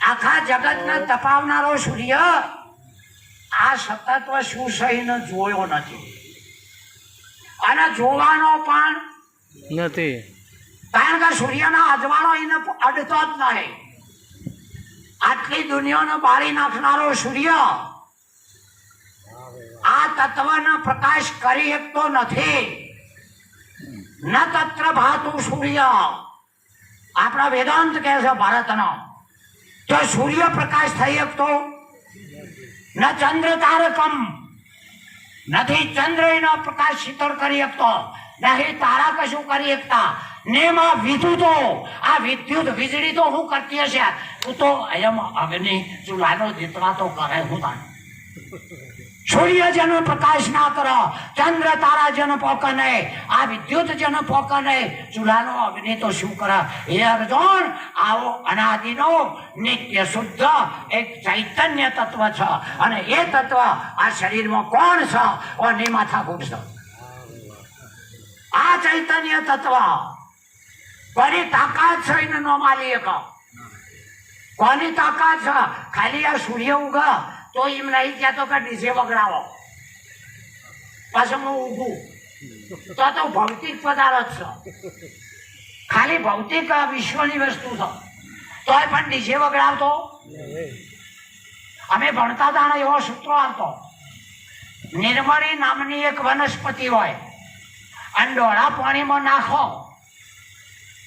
આખા જગતને તપાવનારો સૂર્ય આ સતત્વ શું સહીને જોયો નથી અને જોવાનો પણ નથી કારણ કે સૂર્યના અજવાળો એને અડતો જ નહીં આટલી દુનિયાને બાળી નાખનારો સૂર્ય આ તત્વનો પ્રકાશ કરી શકતો નથી ન તત્ર ભાતુ સૂર્ય આપણા વેદાંત કહે છે ભારતનો તો સૂર્ય પ્રકાશ થઈ શકતો ન ચંદ્ર તારકમ નથી ચંદ્ર એનો પ્રકાશ શીતળ કરી શકતો નહીં તારા કશું કરી શકતા ને માં વિદ્યુતો આ વિદ્યુત વીજળી તો હું કરતી હશે તું તો એમ અગ્નિ ચૂલાનો દીતરા તો કરે હું તાર સૂર્ય જેનો પ્રકાશ ના કરો ચંદ્ર તારા જેનો પોક નહીં આ વિદ્યુત જેનો પોક નહીં ચૂલાનો અગ્નિ તો શું કરે હે અર્જુન આવો અનાદિનો નિત્ય શુદ્ધ એક ચૈતન્ય તત્વ છે અને એ તત્વ આ શરીરમાં કોણ છે કોની માથા કૂટ છે આ ચૈતન્ય તત્વ કોની તાકાત છે એને ન માલી શકો કોની તાકાત છે ખાલી આ સૂર્ય ઉગા તો એમ નહીં કહેતો કે ડીજે વગડાવો પાછું હું ઊભું તો ભૌતિક પદાર્થ છે ખાલી ભૌતિક વિશ્વની વસ્તુ છે તોય પણ ડીજે વગડાવતો અમે ભણતા હતા એવો સૂત્રો આવતો નિર્મળી નામની એક વનસ્પતિ હોય અને ડોળા પાણીમાં નાખો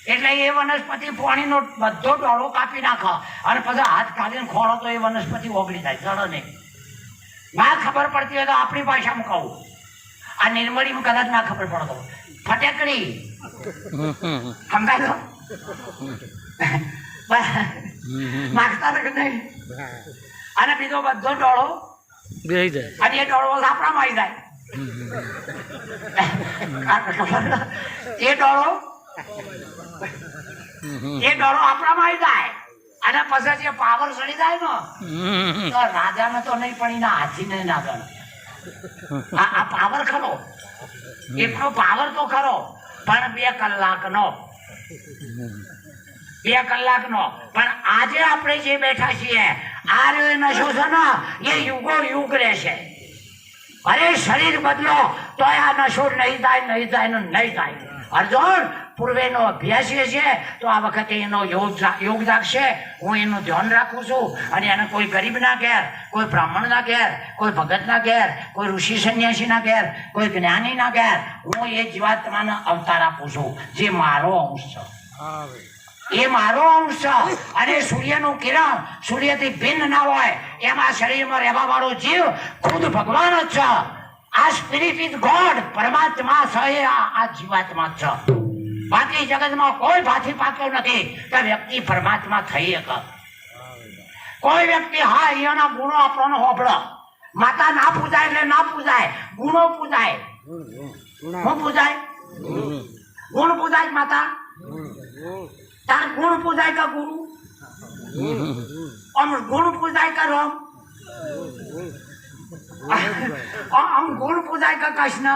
એટલે એ વનસ્પતિ પાણીનો બધો ડોળો કાપી નાખો અને પછી હાથ કાઢીને ખોળો તો એ વનસ્પતિ ઓગળી જાય ચડો નહીં ના ખબર પડતી હોય તો આપણી ભાષામાં કહું આ નિર્મળીમાં કદાચ ના ખબર પડતો ફટેકડી સમજાય નાખતા નહીં અને બીજો બધો ડોળો અને એ ડોળો આપણામાં આવી જાય એ ડોળો આપણામાં આવી જાય અને પછી જે પાવર ચડી જાય ને તો રાજાને તો નહીં પણ એના હાથીને ના ગણે આ પાવર ખરો એટલો પાવર તો ખરો પણ 2 કલાકનો પણ આજે આપણે જે બેઠા છીએ આ રહ્યો નશો છે ને એ યુગો યુગ રહેશે અરે શરીર બદલો તો આ નશો નહીં થાય ને નહીં થાય અર્જુન પૂર્વેનો અભ્યાસી છે તો આ વખતે એનો યોગ જાગશે. હું એનું ધ્યાન રાખું છું અને એને કોઈ ગરીબના ઘેર, કોઈ બ્રાહ્મણના ઘેર, કોઈ ભગતના ઘેર, કોઈ ઋષિ સંન્યાસીના ઘેર, કોઈ જ્ઞાનીના ઘેર હું એ જીવાત્માને અવતાર આપું છું જે મારો અંશ છે. એ મારો અંશ છે. અને સૂર્યનું કિરણ સૂર્યથી ભિન્ન ના હોય એમાં શરીરમાં રહેવા વાળો જીવ ખુદ ભગવાન જ છે. આ સ્પિરિટ ઇઝ ગોડ, પરમાત્મા છે. આ જીવાત્મા છે. બાકી જગતમાં કોઈ ભાથી પાક્યો નથી કે વ્યક્તિ પરમાત્મા થઈ શકે. કોઈ વ્યક્તિ હા અહીંયાના ગુણો આપણને હોભળો. માતા ના પૂજાય એટલે ના પૂજાય, ગુણો પૂજાય. શું પૂજાય? ગુણ પૂજાય માતા. તાર ગુણ પૂજાય કે ગુરુ? આમ ગુણ પૂજાય કે રામ? આમ ગુણ પૂજાય કે કૃષ્ણ?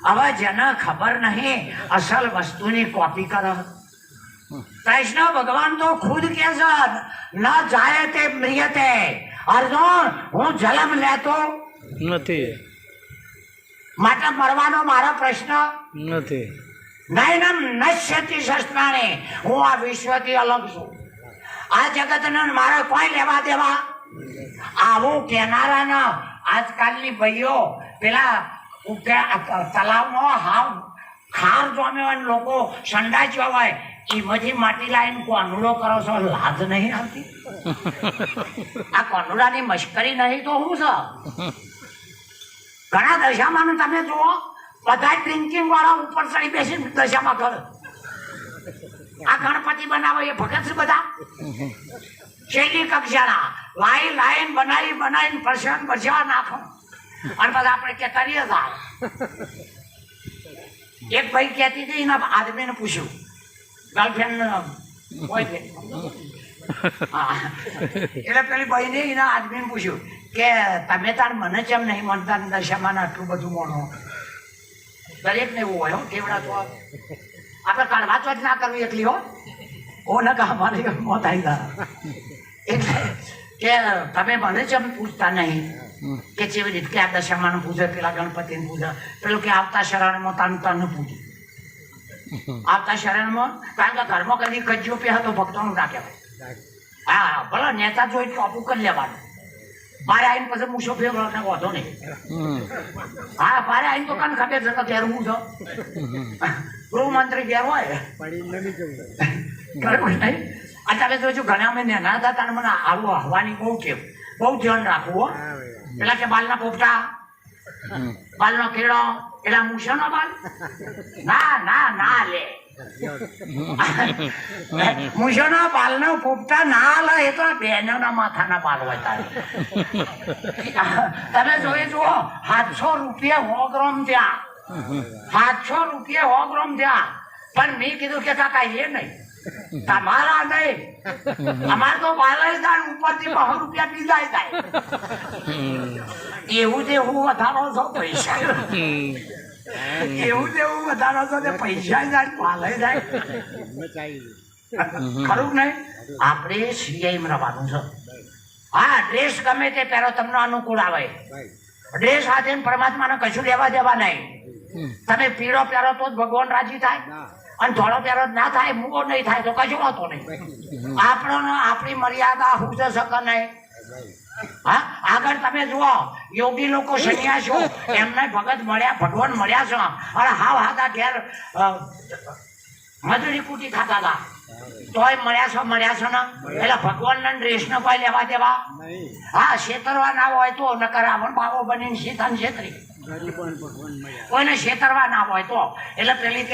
હવે જેને ખબર નહીં અસલ વસ્તુની કોપી કરે. કૃષ્ણ ભગવાન તો ખુદ કે છે ન જાય તે મ્રિયતે. અર્જુન હું જન્મ લેતો નથી માટે મરવાનો મારો પ્રશ્ન નથી. નયનમ નશ્યતિ શસ્ત્રાણે. હું આ વિશ્વથી અલગ છું. આ જગતને મારે કોઈ લેવા દેવા. આવું કેનારાના આજકાલની ભાઈઓ પેલા તલાવમાં હાવ ખાર જોમે હોય લોકો સંડાચ્યા હોય એમાંથી માટી લાવીને કોનુડો કરો છો. લાજ નહીં આવતી? આ કોનુડાની મશ્કરી નહીં તો શું છે? ઘણા દશામાં તમે જુઓ બધા ડ્રિંકિંગ વાળા ઉપર ચડી બેસીને દશામાં કરે. આ ગણપતિ બનાવે એ ભગત છે બધા શૈલી કક્ષાના લાઈન બનાવીને પ્રશાંત બચાવ નાખો અને બધા આપણે કે કરીએ. એક ભાઈ કહેતી હતી એના આદમીને પૂછ્યું, ગર્લફ્રેન્ડ એટલે પેલી ભાઈને એના આદમીને પૂછ્યું કે તમે તાર મને કેમ નહીં મનતા દશામાં આટલું બધું મોડો? દરેકને એવું હોય કેવડા તો આપણે કાઢવા તો જ ના કરવી એટલી હો ને કા મારી મોત આવી ગયા. એટલે કે તમે મને કેમ પૂછતા નહીં કે જેવી રીતે આ દશામાં પૂજે, પેલા ગણપતિને પૂજે, પેલું કે આવતા શરણમાં તને પૂજે. આવતા શરણમાં કારણ કે ઘરમાં કદી કજ્જો પે હતો ભક્તોનું ના કહેવાય. હા ભલે નેતા જોઈ ટોપું કરી લેવાનું. બારે આવીને પછી મૂછો ફેરવો વધો નહીં. હા બારે આવીને તો કાન ખબર છે કે પહેરવું છો. ગૃહમંત્રી ઘેર હોય કરવું નહીં. અત્યારે તો જો ઘણા અમે નાના હતા ત્યારે મને આવું હવાની બહુ ધ્યાન રાખવું હો. પેલા કે બાલના પોપટા, બાલનો કેળો, પેલા મૂછાનો બાલ ના લે. મૂછાનો બાલનો પોપટા ના લે એ તો બહેનોના માથાના બાલ હોય તારે. તમે જોઈ જુઓ 700 રૂપિયા 100 ગ્રામ થયા. 700 રૂપિયા 100 ગ્રામ થયા. પણ મેં કીધું કે કાકા એ નહીં તમારા નહીં, અમારે તો બાલાઈ જાય ઉપરથી 200 રૂપિયા બીજા જાય. એવું તેવું વધારો છો પૈસા, એવું તેવું વધારો છો પૈસા જાય બાલાઈ જાય. ખરું નહીં? આપણે સીઆઈ રવાનું છે. હા ડ્રેસ ગમે તે પહેરો તમને અનુકૂળ આવે. ડ્રેસ સાથે પરમાત્માને કશું લેવા દેવા નહીં. તમે પીળો પહેરો તો જ ભગવાન રાજી થાય અને ધોળો પહેરો ના થાય, મૂગો નહીં થાય તો કશું હોતો નહીં. આપણી મર્યાદા હું છે શકે નહીં. હા આગળ તમે જુઓ યોગી લોકો સંન્યાસો એમને ભગત મળ્યા, ભગવાન મળ્યા છે અને હાવ હાથા ઘેર મજૂરી કૂટી ખાતા હતા તોય મળ્યા છે ને. એટલે ભગવાનના ડ્રેસને કોઈ લેવા દેવા. હા છેતરવા ના હોય તો નકર રાવણ બાવો બનીને સીતાને છેતરી. કોઈને છેતરવા ના હોય તો એટલે પેલી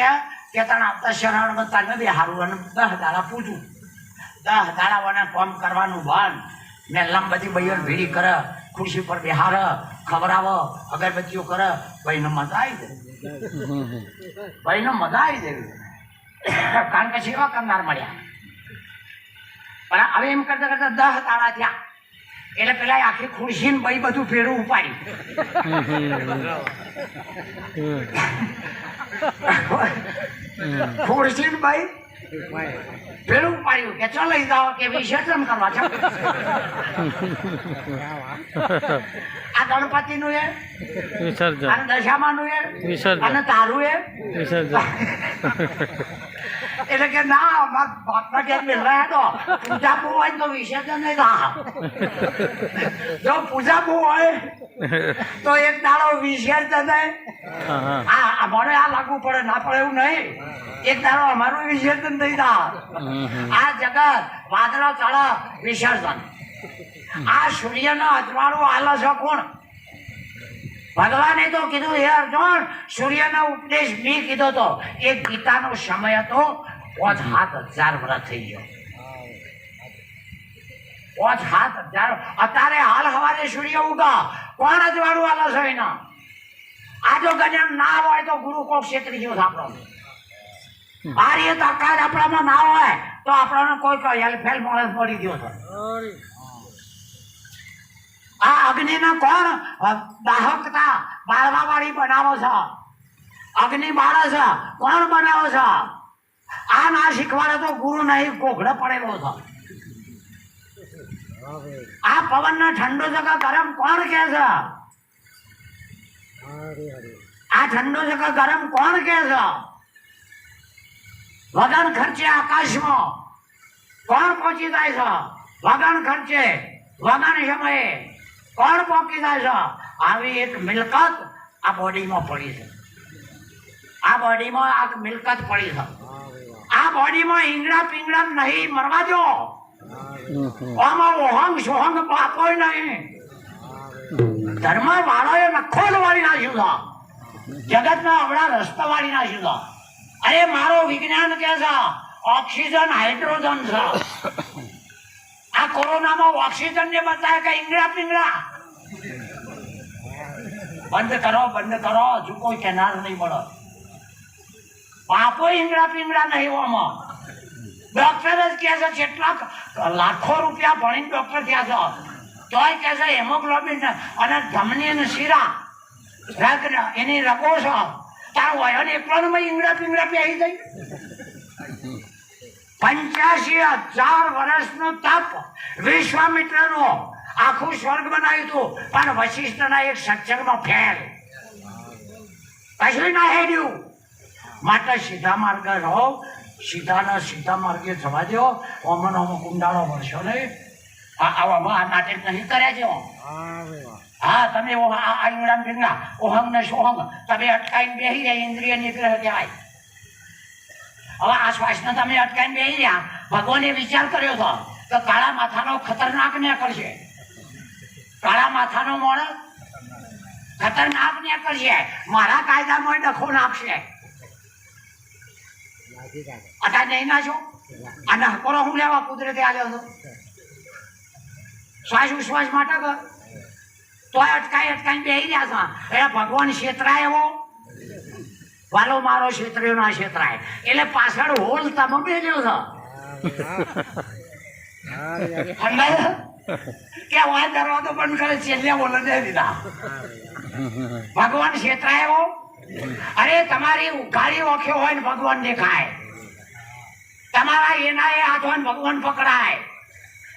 કે તને આવતા શરણ તને બી સારું અને 10 દાડા પૂછું. 10 દાડા કામ કરવાનું બંધ. મેં લંબધી ભાઈઓ ભીડી કરે, ખુરશી પર બિહાર, ખવડાવો, અગરબત્તીઓ કરે. ભાઈને મજા આવી જાય. કારણ કે સેવા કરનાર મળ્યા. પણ હવે એમ કરતા 10 દાડા થયા એટલે પેલા આખી ખુરશી ને ભાઈ બધું ફેરું ઉપાડ્યું. ખુરશી ને ભાઈ ફેરું ઉપાડ્યું કે ચો લઈ જાઓ કે વિસર્જન કરવા છે. આ ગણપતિનું એ વિસર્જન અને દશામાનું એ વિસર્જન અને તારું એ વિસર્જન એટલે કે ના મારા બાપના ઘેર મેળવા હતો પૂજા બહુ હોય તો વિસર્જન નહીં થા જો પૂજા બહુ હોય તો એક દાડો વિસર્જન હા હા આ મને આ લાગુ પડે ના પડે એવું નહીં એક દાડો અમારું વિસર્જન થઈ થા આ જગત વાદળો ચડે વિસર્જન આ સૂર્યનો અજવાળું આલે છે કોણ ભગવાને તો કીધું હે અર્જુન સૂર્યનો ઉપદેશ બી કીધો તો એ ગીતાનો સમય હતો 5,000 વર્ષ થઈ ગયો 5,000 અત્યારે હાલ હવારે સૂર્ય ઉગા કોણ અજવાળું આલે છે એના આ જો ગજન ના હોય તો ગુરુ કોક ક્ષેત્રી જેવું આપણો આ એ તાકાત આપણામાં ના હોય તો આપણને કોઈ હેલ્ફેલ માણસ મળી ગયો છે આ અગ્નિને કોણ દાહકતા બાળવા વાળી બનાવો છે અગ્નિ બાળે છે કોણ બનાવો છે આ ના શીખવાડે તો ગુરુ નહીં કોઘડે પડેલો છે આ પવનને ઠંડો જગા ગરમ કોણ કે છે આ ઠંડો જગા ગરમ કોણ કે છે વગર ખર્ચે આકાશમાં કોણ પહોંચી જાય છે વગર ખર્ચે વગર સમયે કોણ પહોંચી જાય છે આવી એક મિલકત આ બોડીમાં પડી છે આ બોડીમાં આ મિલકત પડી છે આ બોડીમાં ઈંગડા પિંગડા નહીં મરવા દો આમાં ઓહંગ સોહંગ બાપો નહીં ધર્મ વાળોએ નખોલ વાળી નાખ્યું છે જગતના અવળા રસ્તા વાળી નાખ્યું છે અરે મારો વિજ્ઞાન કે છે ઓક્સિજન હાઇડ્રોજન છે આ કોરોનામાં ઓક્સિજન ને બતાવે કે ઈંગડા પિંગડા બંધ કરો હજુ કોઈ કેનાર નહીં મળે બાપો ઈંગડા પિંગડા નહીં આમાં ડોક્ટર જ કહે છે કેટલાક લાખો રૂપિયા ભણીને ડોક્ટર થયા છે તોય કહે છે હેમોગ્લોબિન અને ધમની અને શીરા એની રગો છે તારું હોય અને એકલામાં ઈંગડા પિંગડા પહેરી જાય 85,000 વર્ષનું તપ વિશ્વામિત્રનું આખું સ્વર્ગ બનાવ્યું હતું પણ વશિષ્ઠના એક સત્સંગમાં ફેલ કશું ના હેડ્યું માટે સીધા માર્ગે રહો સીધા માર્ગે જવા દો ઓમનો કુંડાળો વળશો નહીં આવામાં આ નાટક નહીં કર્યા છે હા તમે આંગળા ભીંગા ઓહંગ ને સોહંગ તમે અટકાઈને બેસી રહ્યા ઇન્દ્રિય નિગ્રહ કહેવાય હવે આ શ્વાસને તમે અટકાઈને બેસી રહ્યા ભગવાને વિચાર કર્યો હતો તો કાળા માથાનો ખતરનાક ને કરશે કાળા માથાનો માણસ ખતરનાક ને કરશે મારા કાયદામાં ડખો નાખશે અત્યારે નહીં નાખો અને હકોરો હું લેવા કુદરતે આવ્યો હતો શ્વાસ ઉશ્વાસ માટે કર તો અટકાઈને બેસી રહ્યા છે એટલે ભગવાન છેતરાય એવો વાલો મારો છેતર્યો ના છેતરાય એટલે પાછળ હોલ તમે બેઠ્યો છો કે વાત દરવાજો બંધ કરે છેલ્લે બોલે દે દીધા ભગવાન છેતરાય એવો અરે તમારી ઉઘાડી ઓખ્યો હોય ને ભગવાન દેખાય તમારા એના એ હાથ હોય ને ભગવાન પકડાય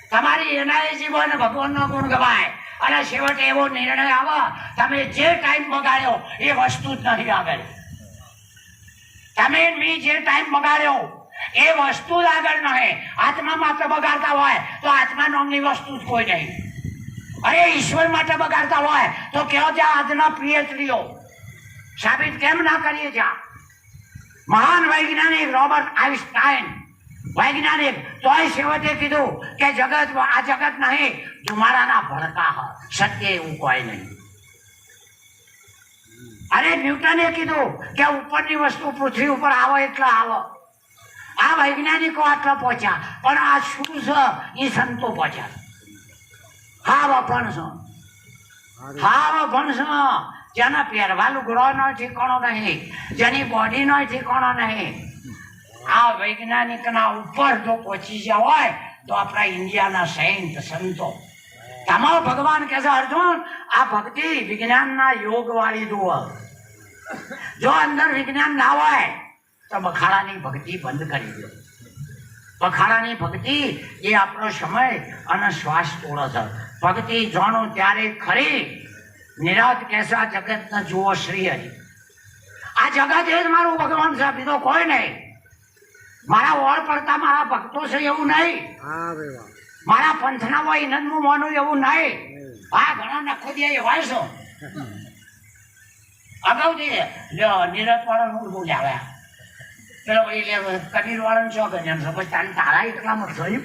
તમારી એના એ જીવો ને ભગવાન નો ગુણ ગવાય અને છેવટે એવો નિર્ણય આવે તમે જે ટાઈમ બગાડ્યો એ વસ્તુ જ નહીં આગળ તમે જે ટાઈમ બગાડ્યો એ વસ્તુ જ આગળ નહીં આત્મા માટે બગાડતા હોય તો આત્મા નામની વસ્તુ જ કોઈ નહીં અરે ઈશ્વર માટે બગાડતા હોય તો કેવો છે આજના પ્રિય સ્ત્રીઓ સાબિત કેમ ના કરીએ છીએ મહાન વૈજ્ઞાનિક રોબર્ટ આઇન્સ્ટાઈન વૈજ્ઞાનિક તોય છેવટે કીધું કે જગત આ જગત નહીં તમારાના ભડકા સત્ય એવું કોઈ નહીં અરે ન્યૂટને કીધું કે ઉપરની વસ્તુ પૃથ્વી ઉપર આવે એટલે આવો આ વૈજ્ઞાનિકો આટલા પહોંચ્યા પણ આ શું છે એ સંતો પહોંચ્યા હાવ અભણ છે જેના પહેરવાલું ગ્રહનો ઠેકાણો નહીં જેની બોડીનો ઠેકાણો નહીં આ વૈજ્ઞાનિકના ઉપર જો પહોંચી ગયા હોય તો આપણા ઇન્ડિયાના સેન્ટ સંતો તમારો ભગવાન કહે છે અર્જુન આ ભક્તિ વિજ્ઞાનના યોગ વાળી જુઓ જો અંદર વિજ્ઞાન ના હોય તો બખાડાની ભક્તિ બંધ કરી દો બખાડાની ભક્તિ એ આપણો સમય અને શ્વાસ તોડે છે ભક્તિ જાણો ત્યારે ખરી નિરાત કહેશે આ જગતના જુઓ શ્રી હરિ. આ જગત એ જ મારું ભગવાન છે, બીજો કોઈ નહીં. મારા ઓળ પડતા મારા ભક્તો છે એવું નહીં. મારા પંથના હોય ઇનંદનું મોનું એવું નહીં. આ ઘણા નખોદિયા એવા છો. અગાઉથી નિરત વાળાનું બોલ્યા આવ્યા પેલો કબીર વાળાનું શોખ છે તારા એટલામાં થયું.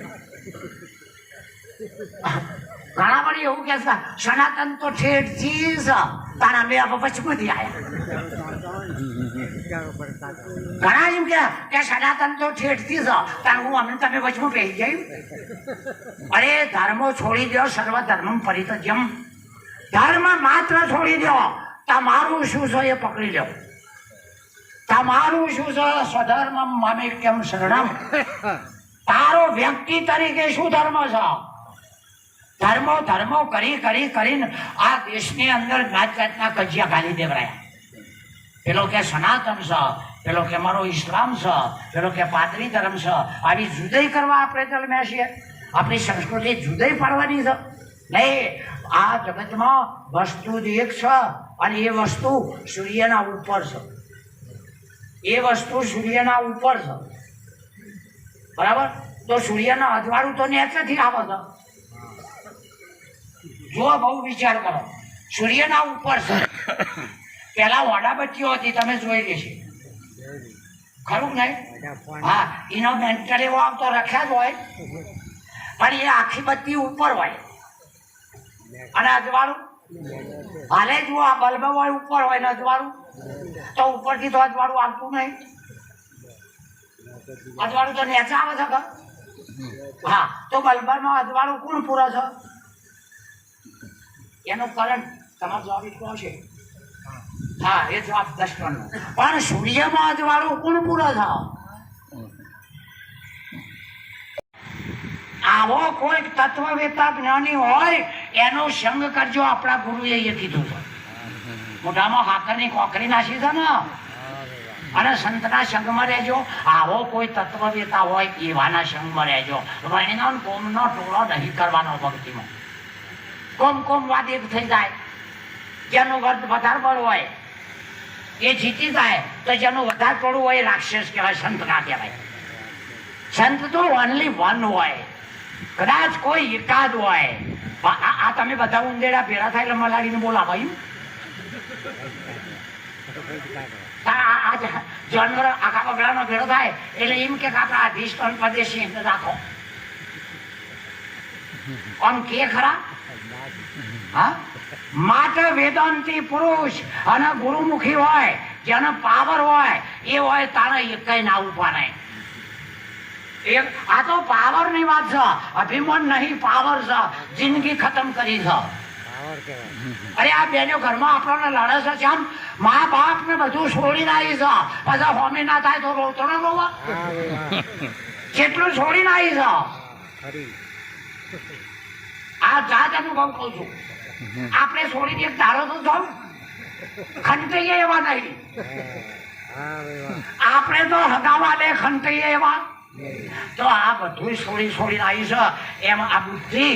ઘણા પણ એવું કે છે સનાતન તો ઠેઠથી જ તારા મેં પછમાંથી આવ્યા. ઘણા એમ કે સનાતન તો ઠેઠથી જ તાર હું અમને તમે વચમાં પહેરી જાય. અરે ધર્મો છોડી દો, સર્વ ધર્મ પરિત્યજ્યમ. ધર્મ માત્ર છોડી દો. તમારું શું છે એ પકડી લો. તમારું શું છે? સ્વધર્મ મામેક્યમ શરણમ. તારો વ્યક્તિ તરીકે શું ધર્મ છે? ધર્મો કરીને આ દેશની અંદર જાત જાતના કજિયા ગાલી દેવરાયા. પેલો કે સનાતન છે, પેલો કે મારો ઇસ્લામ છે, પેલો કે પાદરી ધર્મ છે. આવી જુદાઈ કરવા આપણે જન્મ્યા છીએ? આપણી સંસ્કૃતિ જુદાઈ પાડવાની છે? નહીં. આ જગતમાં વસ્તુ જ એક છે અને એ વસ્તુ સૂર્યના ઉપર છે. એ વસ્તુ સૂર્યના ઉપર છે, બરાબર? તો સૂર્યના અજવાળું તો નેચેથી આવે છે. જો બહુ વિચાર કરો, સૂર્યના ઉપર છે. પેલા વાડાબત્તીઓ હતી, તમે જોઈ લેશે, ખરું નહીં? હા, એનો મેન્ટલ એવો આવતો રખ્યા જ હોય, પણ એ આખી બત્તી ઉપર હોય અને અજવાળું હાલે જુઓ. આ બલ્બ હોય ઉપર હોય ને અજવાળું તો ઉપરથી તો અજવાળું આવતું નહીં. અજવાળું તો નીચે આવે છે. હા, તો બલ્બમાં અજવાળું કોણ પૂરો છે? એનો કરંટ. તમારો જવાબ એટલો હશે. હા, એ જવાબ 10 ટનનો. પણ સૂર્યમાં અજવાળું કોણ પૂરો છે? આવો કોઈ તત્વવેતા જ્ઞાની હોય એનો સંગ કરજો. આપણા ગુરુએ એ કીધું છે. મોઢામાં હાકરની કોકરી નાખી છે ને, અને સંતના સંગમાં રહેજો. આવો કોઈ તત્વવેતા હોય એવાના સંગમાં રહેજો. વણિનો કોમનો ટોળો નહીં કરવાનો ભક્તિમાં. કોમ એક થઈ જાય. જેનું વર્ત વધારે બળ હોય એ જીતી જાય, તો જેનું વધારે ટોળું હોય એ રાક્ષસ કહેવાય, સંત ના કહેવાય. સંત તો ઓનલી વન હોય, કદાચ કોઈ એકાદ હોય. આ તમે બધા ઉંદેડા ભેળા થાય એટલે મલાડીને બોલાવાયું. જાનવર આખા બગડાનો ભેળો થાય એટલે એમ કે આપણા અધિષ્ઠાન પ્રદેશી રાખો. આમ કે ખરા? હા, માટે વેદાંતી પુરુષ અને ગુરુમુખી હોય, જેનો પાવર હોય એ હોય, તારે એકઈ ના ઉભા નહીં. આ તો પાવર ની વાત છે, અભિમાન નહીં, પાવર છે. જિંદગી ખતમ કરી છે. અરે આ બેનો ઘરમાં આપણને લડે છે, કેમ? મા બાપ ને બધું છોડીને આવી છે, પછી હોમી ના થાય તો રોતો ને રોવા. કેટલું છોડીને આવી છે. આ જાત અનુભવ કહું છું. આપણે છોડીને એક ધારો તો છો, ખંતઈએ એવા નહીં. આપણે તો હગાવા લે ખંતઈએ એવા. તો આ બધું છોડીને આવી છે. એમ આ બુદ્ધિ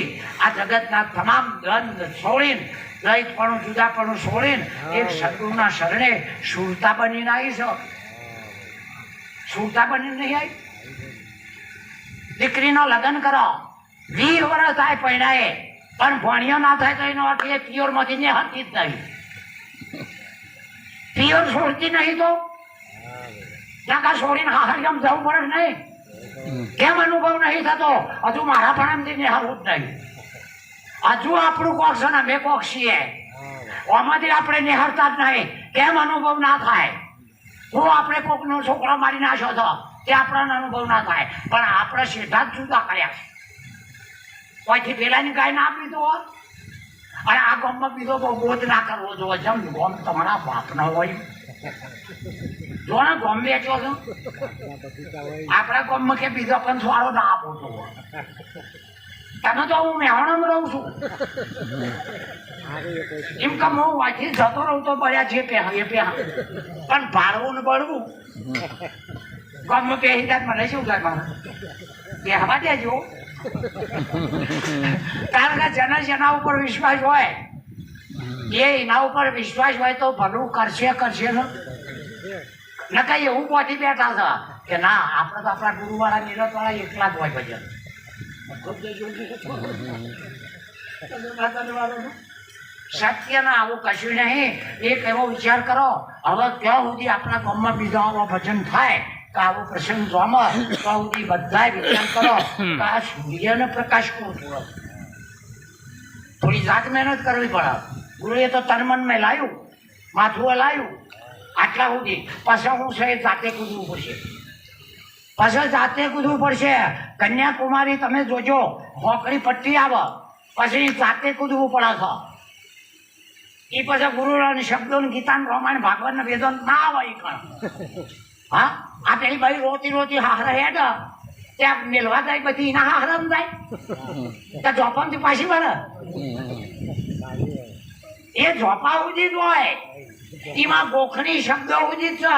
આ જગતના તમામ દ્વંદ છોડીને, દ્વૈતપણું જુદાપણું છોડીને એક સદગુરુના શરણે સુરતા બનીને આવી છે. સુરતા બનીને નહીં આવી. દીકરીનો લગ્ન કરો, 20 વર્ષ થાય પૈણાએ, પણ ભણ્યો ના થાય તો એનો અર્થ એ પિયોર માંથી ને હતી જ નહીં. પિયોર છોડતી નહીં તો ત્યાં છોડીને હાહરિયામ જવું પડે નહીં. કેમ અનુભવ નહીં થતો? હજુ મારા પણ એમથી હારું જ નહીં. હજુ આપણું કોક છે ને, બે કોક છીએ, આમાંથી આપણે નિહાળતા જ નહીં. કેમ અનુભવ ના થાય? હું આપણે કોકનો છોકરો મારી નાખ્યો છો તે આપણને અનુભવ ના થાય, પણ આપણે સીધા જ જુદા કર્યા. કોઈથી પેલાની ગાય ના પીધો હોત, અને આ ગામમાં બીજો તો બોધ ના કરવો જોઈએ. જેમ ગામ તમારા બાપનો હોય. જો ને ગામ વેચો છો, આપણા ગામમાં કે બીજો પણ સ્વાળો ના આપો છો. તમે તો હું મેહાણામાં રહું છું. એમ કે હું વાંચી જતો રહું તો બળ્યા જે પહે એ પહે, પણ ભાડવું ને બળવું ગામમાં પહેરી જાય. મને શું થાય? મારે બેહવા દેજો. કારણ કે જેના ઉપર વિશ્વાસ હોય એના ઉપર વિશ્વાસ હોય તો ભલું કરશે ને કઈ એવું પહોંચી બેઠા છે કે ના આપણે તો આપણા ગુરુવાળા નિરતવાળા એકલા જ હોય ભજન સત્યના આવું કશું નહીં. એક એવો વિચાર કરો, હવે ત્યાં સુધી આપણા ગામમાં બીજા આવા ભજન થાય કે આવો પ્રસંગ જોમે ત્યાં સુધી બધા વિચાર કરો કે આ સૂર્યનો પ્રકાશ કોણ પૂરો. થોડી જાત મહેનત કરવી પડે. ગુરુએ તો તનમન મેં લાવ્યું, માથું લાવ્યું આટલા સુધી. પાછા હું છે જાતે કૂદવું પડશે, પાછળ જાતે કૂદવું પડશે. કન્યાકુમારી તમે જોજો, હોકડી પટ્ટી આવે પછી જાતે કૂદવું પડે છે. એ પછી ગુરુના શબ્દો ગીતા રામાયણ ભાગવત ને વેદો ના આવે એ કણ. હા, આ પેલી ભાઈ રોતી રોતી હાહરા હેડ ત્યાં મેલવા જાય બધી એના હાહરમ જાય ત્યાં જોપામથી પાછી વળે. એ જોપા ઉદી જ હોય, એમાં ગોખણી શબ્દો ઉદી છે.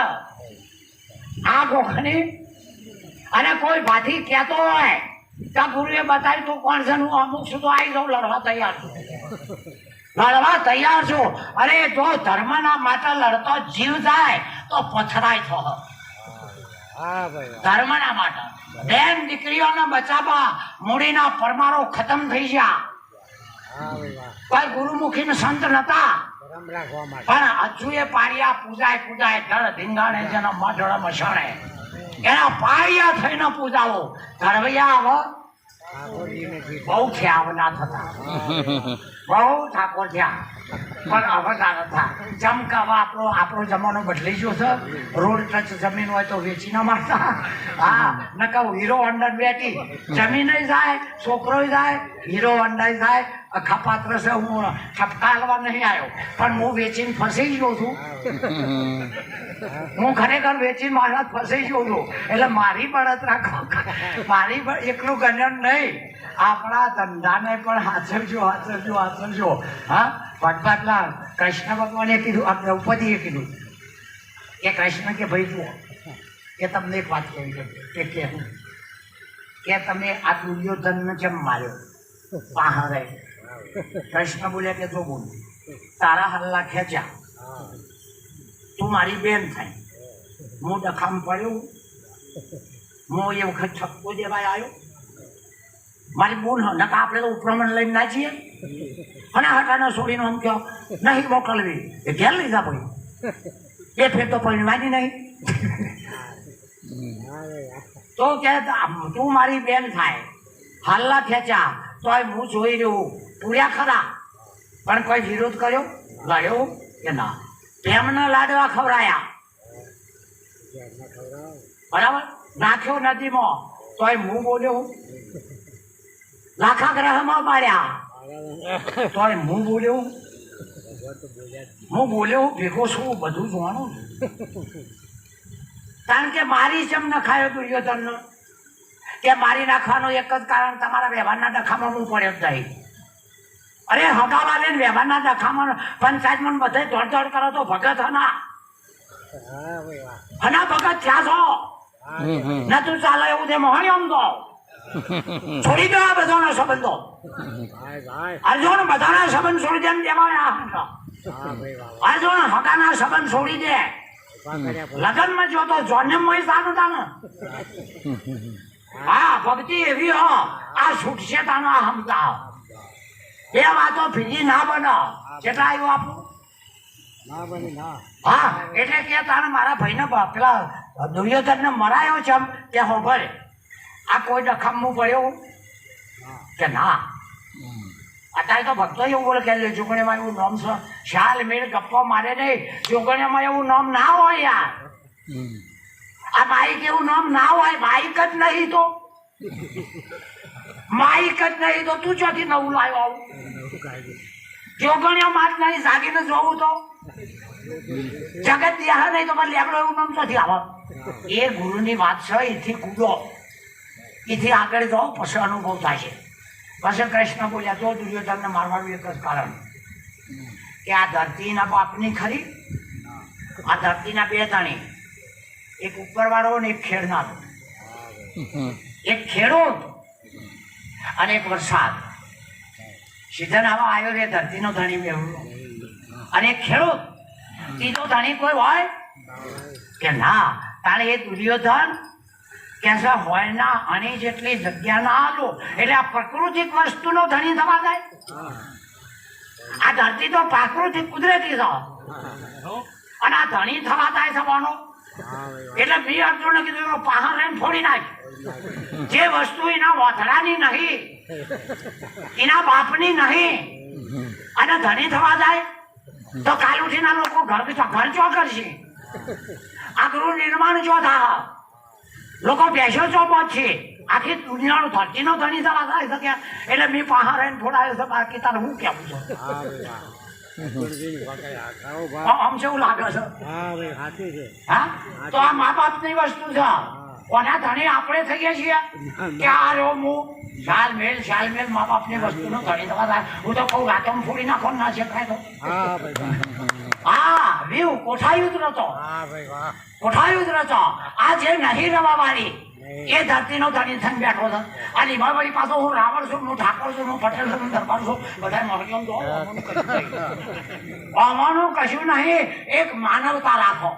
આ ગોખણી અને કોઈ ભાથી કહેતો હોય ત્યાં ગુરુએ બતાવ્યું તું કોણ છે, હું અમુક સુધી આવી જાઉં, લડવા તૈયાર છું, લડવા તૈયાર છું. અરે જો ધર્મના માટે લડતો જીવ જાય તો પથરાય છો. ધર્મના માટે બેન દીકરીઓને બચાવવા મૂડીના પરમારો ખતમ થઈ ગયા. કોઈ ગુરુમુખી ને સંત નતા, પણ હજુ એ પાળિયા પૂજાય જળ ધીંગાણે જેના મઢળ મસાણે એના પાળિયા થઈને પૂજાવો. ધરવૈયા બહુ ખ્યાવના થતા, બહુ ઠાકોર થયા, પણ હવે ના હતા. જેમ કે હવે આપણો જમાનો બદલી ગયો છે. રોડ ટચ જમીન હોય તો વેચી ના મારતા. હા, ન કહું હીરો હોન્ડા બેઠી જમીન જાય, છોકરો જાય, હીરો હોન્ડા જાય. અખાપાત્ર છે, હું ઠપકા હલવા નહીં આવ્યો, પણ હું વેચીને ફસી ગયો છું. હું ખરેખર વેચીને મારા ફસાઈ ગયો છું. એટલે મારી બળત રાખો, મારી એકલું ગણન નહીં, આપણા ધંધાને પણ હાચવજો. હા, ભગવાનના કૃષ્ણ ભગવાને કીધું, આ દ્રૌપદીએ કીધું કે કૃષ્ણ કે ભાઈ જુઓ કે તમને એક વાત કહી કે તમે આ દુર્યોધનને જેમ માર્યો પાહરે. કૃષ્ણ બોલ્યા કે જો બોલ, તારા હલ્લા ખેંચ્યા, તું મારી બેન થાય, હું ડખામ પડ્યો, હું એ વખત છક્કો દેવાય આવ્યો, મારી બોન નકા આપણે તો ઉપરમણ લઈને ના છીએ. અને હટાને છોડીને આમ કહો નહીં મોકલવી, એ ઘેર લઈ જા ભાઈ, એ ફેર તો પરિણવાની નહીં. તો કે તું મારી બેન થાય, હાલના ખેંચ્યા તોય હું જોઈ રહ્યું, પૂર્યા ખરા, પણ કોઈ વિરોધ કર્યો, લડ્યો કે ના. એમના લાડવા ખવડાયા, બરાબર, નાખ્યો નદીમાં તોય હું બોલ્યો, લાખા ગ્રહમાં પાડ્યા તોય હું બોલ્યો, ભેગો છું, બધું જોવાનું. કારણ કે મારી જેમ નખાયો દુર્યોધન કે મારી નાખવાનું એક જ કારણ, તમારા વ્યવહારના ડખામાં હું પડ્યો જ નહીં. અરે હગાવા લઈને વ્યવહારના ડખામાં પંચાયતમાં બધે દોડ કરો તો ભગત હના ભગત થયા છો. નતું ચાલે એવું તે મોહણી આમ તો છોડી દો આ બધાના સંબંધો. અર્જુન બધાના સંબંધ છોડી દે એમ દેવાના. અર્જુન હગાના સંબંધ છોડી દે. લગ્નમાં જો તો જોન્યમય સારું તાને. હા, ભક્તિ એવી હો, આ છૂટશે તાનો આ હમતા. એ વાતો ફીજી ના બનો. કેટલા આવ્યું આપણું? હા, એટલે કે તારે મારા ભાઈને પેલા દુર્યોધનને મરાયો છે કે હો ભરે આ કોઈ ડખામું પડ્યો કે ના. અત્યારે તો ભક્તો એવું બોલે કે જોગણીમાં એવું નામ છે, શાલ મેળ ગપ્પા મારે નહીં, જોગણીમાં એવું નામ ના હોય યાર. આ માઇક એવું નામ ના હોય, માઇક જ નહીં તો માઇક જ નહીં તો તું ચોથી નવું લાવ્યો આવું. જોગણીઓ માત નહીં, જાગીને જોવું તો જગત દેહ નહીં તો લેબડો એવું નામ ચોથી આવે. એ ગુરુની વાત છે, એથી કૂદો, એથી આગળ જાઓ, પછી અનુભવ થાય છે. પછી કૃષ્ણ બોલ્યા તો દુર્યોધનને મારવાનું એક જ કારણ કે આ ધરતીના બાપની ખરી, આ ધરતીના બે ધણી, એક ઉપરવાળો ને એક ખેડનારો, એક ખેડૂત અને એક વરસાદ. સીધન આવા આવ્યો રે ધરતીનો ધણી મેળવો. અને ખેડૂત ત્રીજો ધણી કોઈ હોય કે ના? તારે એ દુર્યોધન કે હોય ના આની જેટલી જગ્યા ના આલો એટલે આ પ્રાકૃતિક વસ્તુનો ધણી થવા જાય? આ ધરતી તો પ્રાકૃતિક કુદરતી છે અને આ ધણી થવા જાય થવાનો એટલે મેં અર્જુનને કીધું પહાડ લઈને ફોડી નાખ. જે વસ્તુ એના વાથડાની નહીં, એના બાપની નહીં અને ધણી થવા જાય તો કાલ ઉઠીને લોકો ઘર ચો કરશે, આ ગૃહ નિર્માણ ચો થાય, લોકો બેસો ચો પહોંચશે, આખી દુનિયાનો ધરતીનો ધણી થવા થાય શકે. એટલે મેં પહાડ લઈને ફોડાયો છે. બાકી તારે હું કેવું છું? આમ છે એવું લાગે છે? હા, તો આ મા બાપની વસ્તુ છે. કોના ધણી આપણે થઈએ છીએ કે આ રહ્યો હું શાલ મેલ મા બાપની વસ્તુનો ધણી થવા થાય. હું તો કહું રાતમ ફોડી નાખો ના શકાય તો. હા, વ્યુ કોઠાયુદ્ધ નતો, કોઠાયુદ્ધ નતો. આ જે નહીં રવા વાળી એ ધરતીનો ધણી થઈને બેઠો છે. આ લીમાભાઈ પાછો હું રાવણ છું, હું ઠાકોર છું, હું પટેલ છું, હું દરબાર છું, બધા મરજો તો આવાનું કશું નહીં. એક માનવતા રાખો.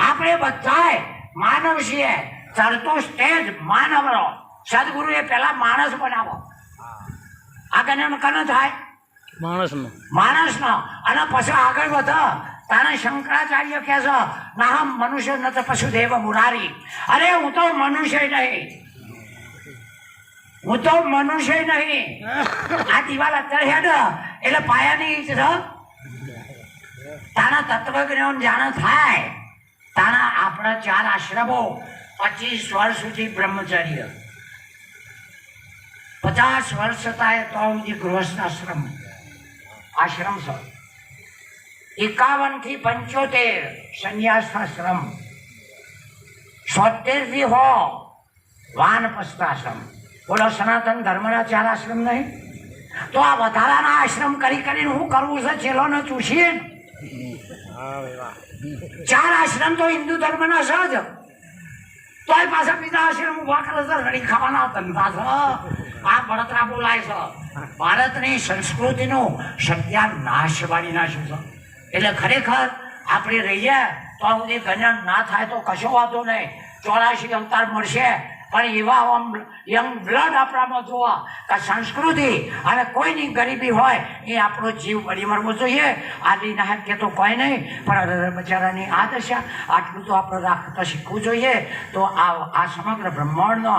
આપણે બધાય માનવ છીએ. ચડતો સ્ટેજ માનવનો. સદગુરુએ પહેલા માણસ બનાવો. આ કને થાય માણસનો અને પછી આગળ વધો. તારે શંકરાચાર્ય કહે છે ના મનુષ્ય ન તો પશુ દેવ મુરારી. અરે હું તો મનુષ્ય નહીં, હું તો મનુષ્ય નહીં. આ દિવાલ અત્યારે હેડ એટલે પાયાની છે. તારા તત્વજ્ઞાન જાણ થાય તારા આપણા 4 આશ્રમો 25 વર્ષ સુધી બ્રહ્મચર્ય, 50 વર્ષ થાય તો સુધી ગૃહસ્થ આશ્રમ છે. 51 થી 75 સંન્યાસાશ્રમ, 77 થી વાનપ્રસ્થાશ્રમ. બોલો, સનાતન ધર્મના 4 આશ્રમ નહીં? તો આ વધારાના આશ્રમ કરીને શું કરવું છે? છેલ્લોને ચૂસીએ. 4 આશ્રમ તો હિન્દુ ધર્મના છે જ, તોય પાછા બીજા આશ્રમ ઉભા કરે છે. રડી ખાવાના ધંધા છે. આ બળતરા બોલાય છે. ભારતની સંસ્કૃતિનું સત્યાનાશ વાળી નાખ્યું છે. એટલે ખરેખર આપણે રહીએ તો સુધી જ્ઞાન ના થાય તો કશો વાંધો નહીં. 84 અવતાર મળશે પણ એવા યંગ બ્લડ આપણામાં જોવા કે સંસ્કૃતિ અને કોઈની ગરીબી હોય એ આપણો જીવ બળી મરવો જોઈએ. આદિ નાયક કે તો કોઈ નહીં, પણ બચારાની આ દશા આટલું તો આપણે રાખતા શીખવું જોઈએ. તો આ સમગ્ર બ્રહ્માંડનો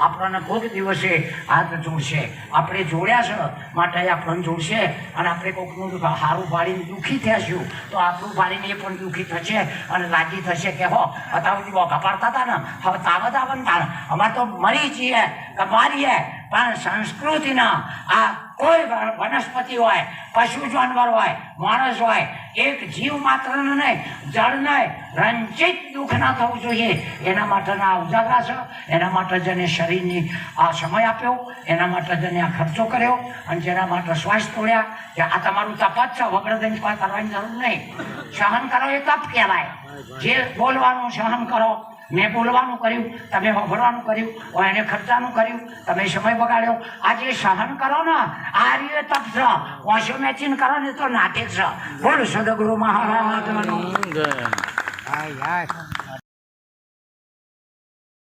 આપણને કોઈક દિવસે હાથ જોડશે. આપણે જોડ્યા છે માટે આપણને જોડશે. અને આપણે કોઈકનું હારું પાડીને દુઃખી થઈશું તો આપણું પાડીને એ પણ દુઃખી થશે અને રાજી થશે કે હો અત્યાર બોઘા પાડતા હતા ને, હવે તાવત આવતા અમારે તો મરી છીએ કે મારીએ. પણ સંસ્કૃતિના આ કોઈ વનસ્પતિ હોય, પશુ જાનવર હોય, માણસ હોય, એક જીવ માત્રને નહીં, જળને રંજિત દુઃખ ના થવું જોઈએ. એના માટેના ઉજાગરા છે. એના માટે જેને શરીરની આ સમય આપ્યો, એના માટે જેને આ ખર્ચો કર્યો અને જેના માટે શ્વાસ તોડ્યા કે આ તમારું તપ જ છે, વગર દઈને કોઈ કરવાની જરૂર નહીં. સહન કરો એ તપ કહેવાય. જે બોલવાનું સહન કરો. મેં બોલવાનું કર્યું, તમે વાપરવાનું કર્યું, એને ખર્ચાનું કર્યું, તમે સમય બગાડ્યો. આ જે સહન કરો ને આ રીતે તપ છે. ઓછો મેચિંગ કરો ને તો નાટક છે. બોલ સદગુરુ મહારાજ.